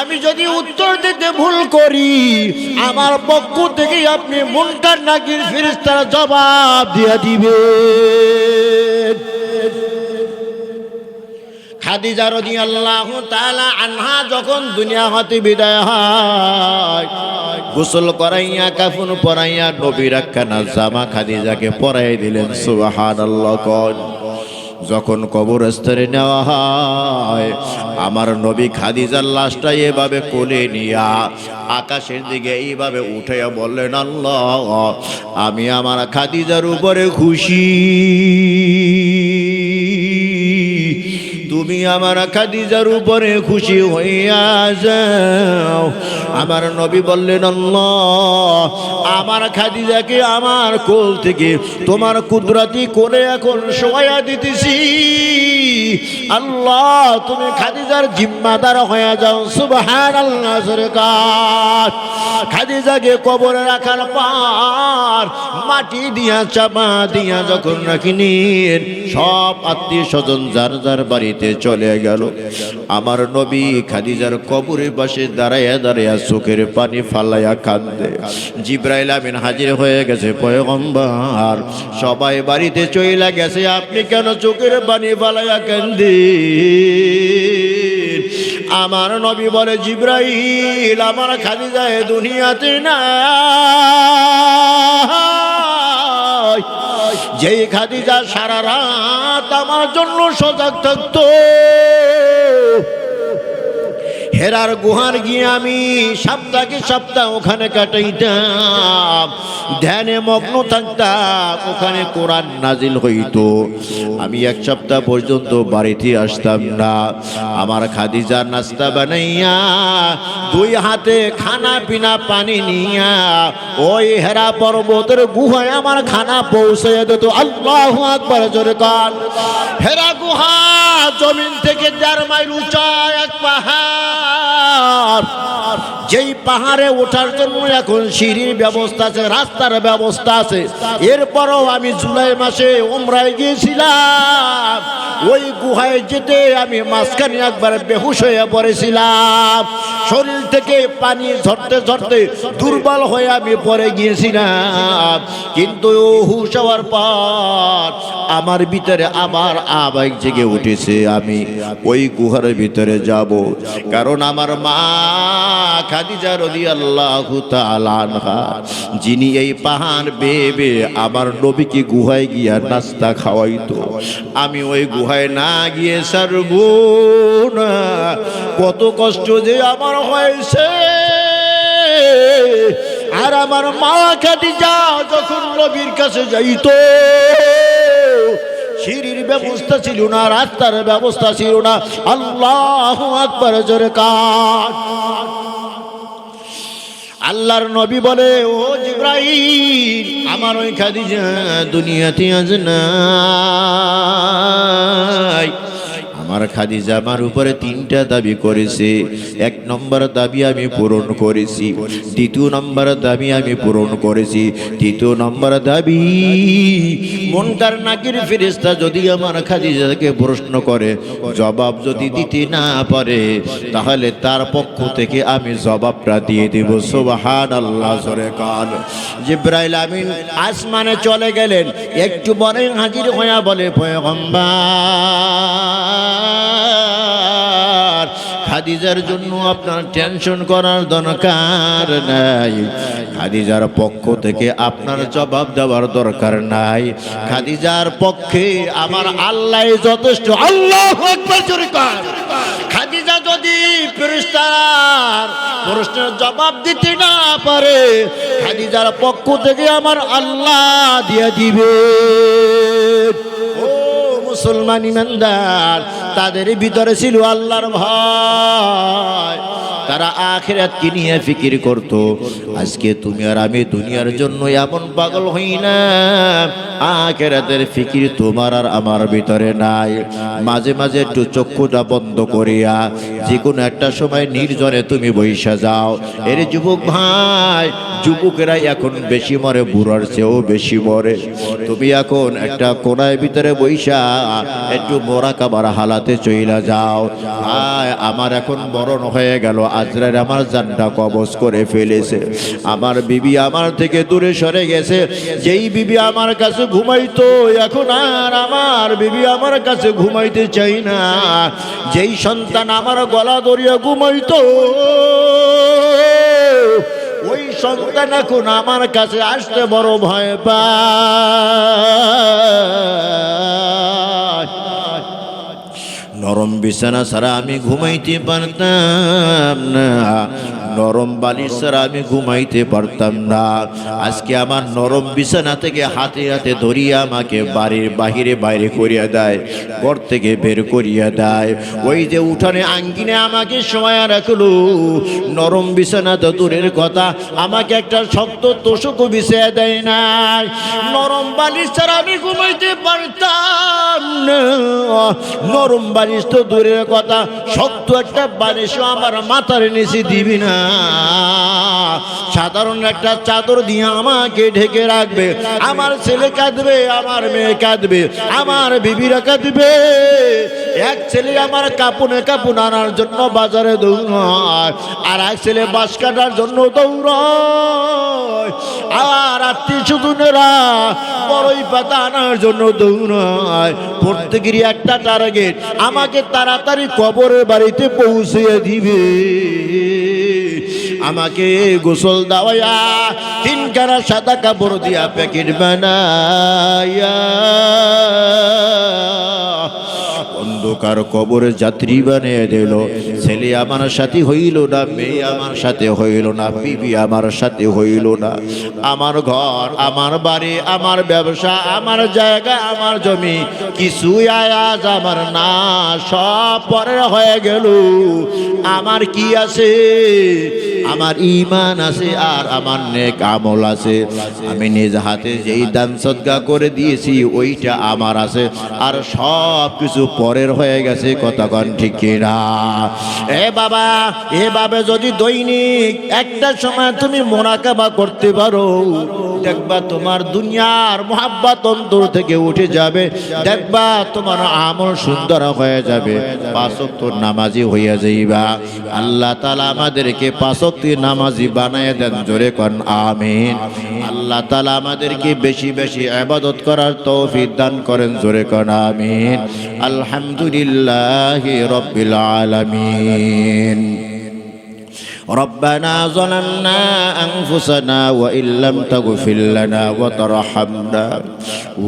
Speaker 1: আমি যদি উত্তর দিতে ভুল করি আমার পক্ষ থেকে আপনি মুনকার নাকির ফেরেশতারা জবাব দিয়ে দিবেন। খাদিজা রাদিয়াল্লাহু তাআলা আনহা যখন দুনিয়া হতে বিদায় হয় গোসল করাইয়া কাফন পরাইয়া নবীর একখানা জামা খাদিজাকে পরাই দিলেন। সুবহানাল্লাহ। যখন কবরস্থানে নেওয়া হয় আমার নবী খাদিজার লাশটা এভাবে কোলে নিয়া আকাশের দিকে এইভাবে উঠাইয়া বললেন আল্লাহ আমি আমার খাদিজার উপরে খুশি, তুমি আমার খাদিজার উপরে খুশি হইয়া যাও। আমার নবী বললেন আল্লাহ আমার খাদিজাকে আমার কোল থেকে তোমার কুদরতি করে এখন শোয়া দিতেছি, আল্লাহ তুমি খাদিজার জিম্মাদার হয়ে যাও। সুবহানাল্লাহ। সরকার খাদিজাকে কবরে রাখার পর মাটি দিয়া চাপা দিয়া যখন রাখিলেন সব আত্মীয় স্বজন যার যার বাড়িতে চলে গেল। আমার নবী খাদিজার কবরের পাশে দাঁড়াইয়া দাঁড়াইয়া চোখের পানি ফালাইয়া কাঁদে। জিবরাইল আমিন হাজির হয়ে গেছে। পয়গম্বর সবাই বাড়িতে চইলা গেছে, আপনি কেন চোখের পানি ফালাইয়া কাঁদেন? আমার নবী বলে জিবরাইল আমার খাদিজা এ দুনিয়াতে না, যেই খাদিজা সারা রাত আমার জন্য সজাগ থাকতো, হেরার গুহার গিয়ে আমি সপ্তাহে সপ্তাহ ওখানে কাটাইতাম, ধ্যানে মগ্ন থাকতাম, ওখানে কোরআন নাজিল হইতো। আমি এক সপ্তাহ পর্যন্ত বাড়িতে আসতাম না। আমার খাদিজা নাস্তা বানাইয়া দুই হাতে খানা পিনা পানি নিয়া ওই হেরা পর্বতের গুহায় আমার খানা পৌঁছে দিত। আল্লাহু আকবার। জোরে কান। হেরা গুহা জমিন থেকে 1.5 মাইল উঁচা এক পাহাড়, যেই পাহাড়ে ওঠার জন্য এখন সিঁড়ির ব্যবস্থা আছে, রাস্তার ব্যবস্থা আছে। এরপরও আমি জুলাই মাসে উমরায় গিয়েছিলাম, ওই গুহায় যেতে আমি মাঝখানে একবার বেহুশ হয়ে পড়েছিলাম, শরীর থেকে পানি ঝরতে ঝরতে দুর্বল হয়ে আমি পড়ে গিয়েছিলাম। কিন্তু হুশ হওয়ার পর আমার ভিতরে আবার আবেগ জেগে উঠেছে, আমি ওই গুহার ভিতরে যাব। কারণ আমার মা খাদিজা রাদিয়াল্লাহু তাআলা আনহা যিনি এই পাহাড় বেয়ে বেয়ে আমার নবীকে গুহায় গিয়া নাস্তা খাওয়াইতো, আমি ওই গুহায় না গিয়ে সারবো না। কত কষ্ট যে আমার হয়েছে। আর আমার মা খাদিজা যখন নবীর কাছে যাইতো সিঁড়ির ব্যবস্থা ছিল না, রাস্তার ব্যবস্থা ছিল না। আল্লাহু আকবার। জোরে কান। আল্লাহর নবী বলে ও জিবরাইল আমার ওই খাদিজা দুনিয়াতে আজ নাই। আমার খাদিজা আমার উপরে 3টা দাবি করেছে। 1 নম্বর দাবি আমি পূরণ করেছি, 2 নম্বর দাবি আমি পূরণ করেছি, 3 নম্বর দাবি মুনকার নাকির ফেরেশতা যদি আমার খাদিজাকে প্রশ্ন করে জবাব যদি দিতে না পারে তাহলে তার পক্ষ থেকে আমি জবাবটা দিয়ে দেব। সুবহানাল্লাহ। জোরে কান। জিবরাইল আমিন আসমানে চলে গেলেন, একটু পরে হাজির হয়ে বলে পয়গম্বর খাদিজার জন্য আপনার টেনশন করার দরকার নাই, খাদিজার পক্ষ থেকে আপনার জবাব দেওয়ার দরকার নাই। খাদিজার পক্ষে আমার আল্লাহ যথেষ্ট। আল্লাহু আকবার জোরে কর। খাদিজা যদি ফেরেশতার প্রশ্নের জবাব দিতে না পারে, খাদিজার পক্ষ থেকে আমার আল্লাহ দিয়ে দিবে। ও মুসলমান ইমানদার, তাদের ভিতরে ছিল আল্লাহর ভয়, তারা আখিরাতকে নিয়ে ফিকির করত। আজকে তুমি আর আমি দুনিয়ার জন্য এমন পাগল হই না, আখিরাতের ফিকির তোমার আর আমার ভিতরে নাই। মাঝে মাঝে একটু চক্ষুটা বন্ধ করিয়া যে কোনো একটা সময় নির্জনে তুমি বইসা যাও। এর যুবক ভাই, যুবকেরা এখন বেশি মরে, বুড়ার চেয়েও বেশি মরে। তুমি এখন একটা কোনায় ভিতরে বইসা একটু মোরাকাবার হালাতে চইলা যাও। ভাই, আমার এখন মরণ হয়ে গেল, আজরাইল আমার জানটা কবজ করে ফেলেছে, আমার বিবি আমার থেকে দূরে সরে গেছে। যেই বিবি আমার কাছে ঘুমাইতো, এখন আর আমার বিবি আমার কাছে ঘুমাইতে চাই না। যেই সন্তান আমার গলা ধরিয়া ঘুমাইতো, ওই সন্তান এখন আমার কাছে আসতে বড় ভয় পায়। নরম বিছানা ছাড়া আমি ঘুমাইতে পারতাম না, নরম বালিশ ছাড়া আমি ঘুমাইতে পারতাম না। আজকে আমার নরম বিছানা থেকে হাতে হাতে ধরিয়ে আমাকে বাড়ির বাহিরে বাইরে করিয়া দেয়, ঘর থেকে বের করিয়া দেয়। ওই যে উঠানে আঙ্গিনে আমাকে শোয়া রাখলো, নরম বিছানা তো দূরের কথা, আমাকে একটা শক্ত তোষকও বিছিয়ে দেয় নাই। নরম বালিশ ছাড়া আমি ঘুমাইতে পারতাম না, নরম বালিশ তো দূরের কথা, শক্ত একটা বালিশও আমার মাথার নিচে দিবি না। সাধারণ একটা চাদর দিয়ে আমাকে ঢেকে রাখবে। আমার ছেলে কাঁদবে, আমার মেয়ে কাঁদবে, আমার বিবিরা কাঁদবে। এক ছেলে আমার কাপুনে কাপুন আনার জন্য বাজারে দৌড়ায়, আর এক ছেলে বাঁশ কাটার জন্য দৌড়ায়, আর আত্মীয় স্বজনেরা বড়ই পাতা আনার জন্য দৌড়ায়। প্রত্যেকেরই একটা টার্গেট, আমাকে তাড়াতাড়ি কবরের বাড়িতে পৌঁছিয়ে দিবে। আমাকে গোসল দাওয়াইয়া তিনখানা সাদা কাপড় দিয়া প্যাকেট বানাইয়া অন্ধকার কবরে যাত্রী বানিয়ে দিল। ছেলে আমার সাথে হইল না, মেয়ে আমার সাথে হইল না, বিবি আমার সাথে হইল না। আমার ঘর, আমার বাড়ি, আমার ব্যবসা, আমার জায়গা, আমার জমি কিছুই আজ আমার না, সব পরের হয়ে গেল। আমার কি আছে? আমার ঈমান আছে আর আমার নেক আমল আছে। আমি নিজ হাতে যেই দান সদকা করে দিয়েছি ওইটা আমার আছে, আর সব কিছু পরের হয়ে গেছে। কতক্ষণ ঠিক কিনা? এ বাবা, এভাবে যদি দৈনিক একটা সময় তুমি মুরাকাবা করতে পারো, দেখবা তোমার দুনিয়ার মুহাব্বত অন্তর থেকে উঠে যাবে। দেখবা তোমার আমল সুন্দর হয়ে যাবে, পাঁচ ওয়াক্ত নামাজি হইয়া যাইবা। আল্লাহ তাআলা আমাদেরকে পাঁচ ওয়াক্ত নামাজি বানায় দেন, জোরে কোন আমিন। আল্লাহ তাআলা আমাদেরকে বেশি বেশি ইবাদত করার তৌফিক দান করেন, জোরে কোন আমিন। আলহামদুলিল্লাহি রাব্বিল আলামিন। ربنا ظلمنا أنفسنا وإن لم تغفر لنا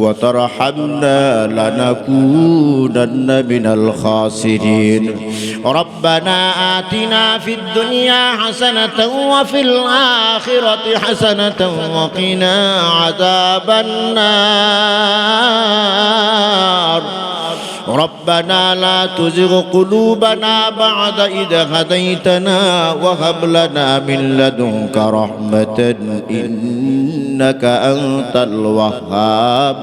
Speaker 1: وترحمنا لنكونن من الخاسرين. ربنا آتنا في الدنيا حسنة وفي الآخرة حسنة وقنا عذاب النار. ربنا لا تزغ قلوبنا بعد إذ هديتنا وهب لنا من لدنك رحمة إنك أنت الوهاب.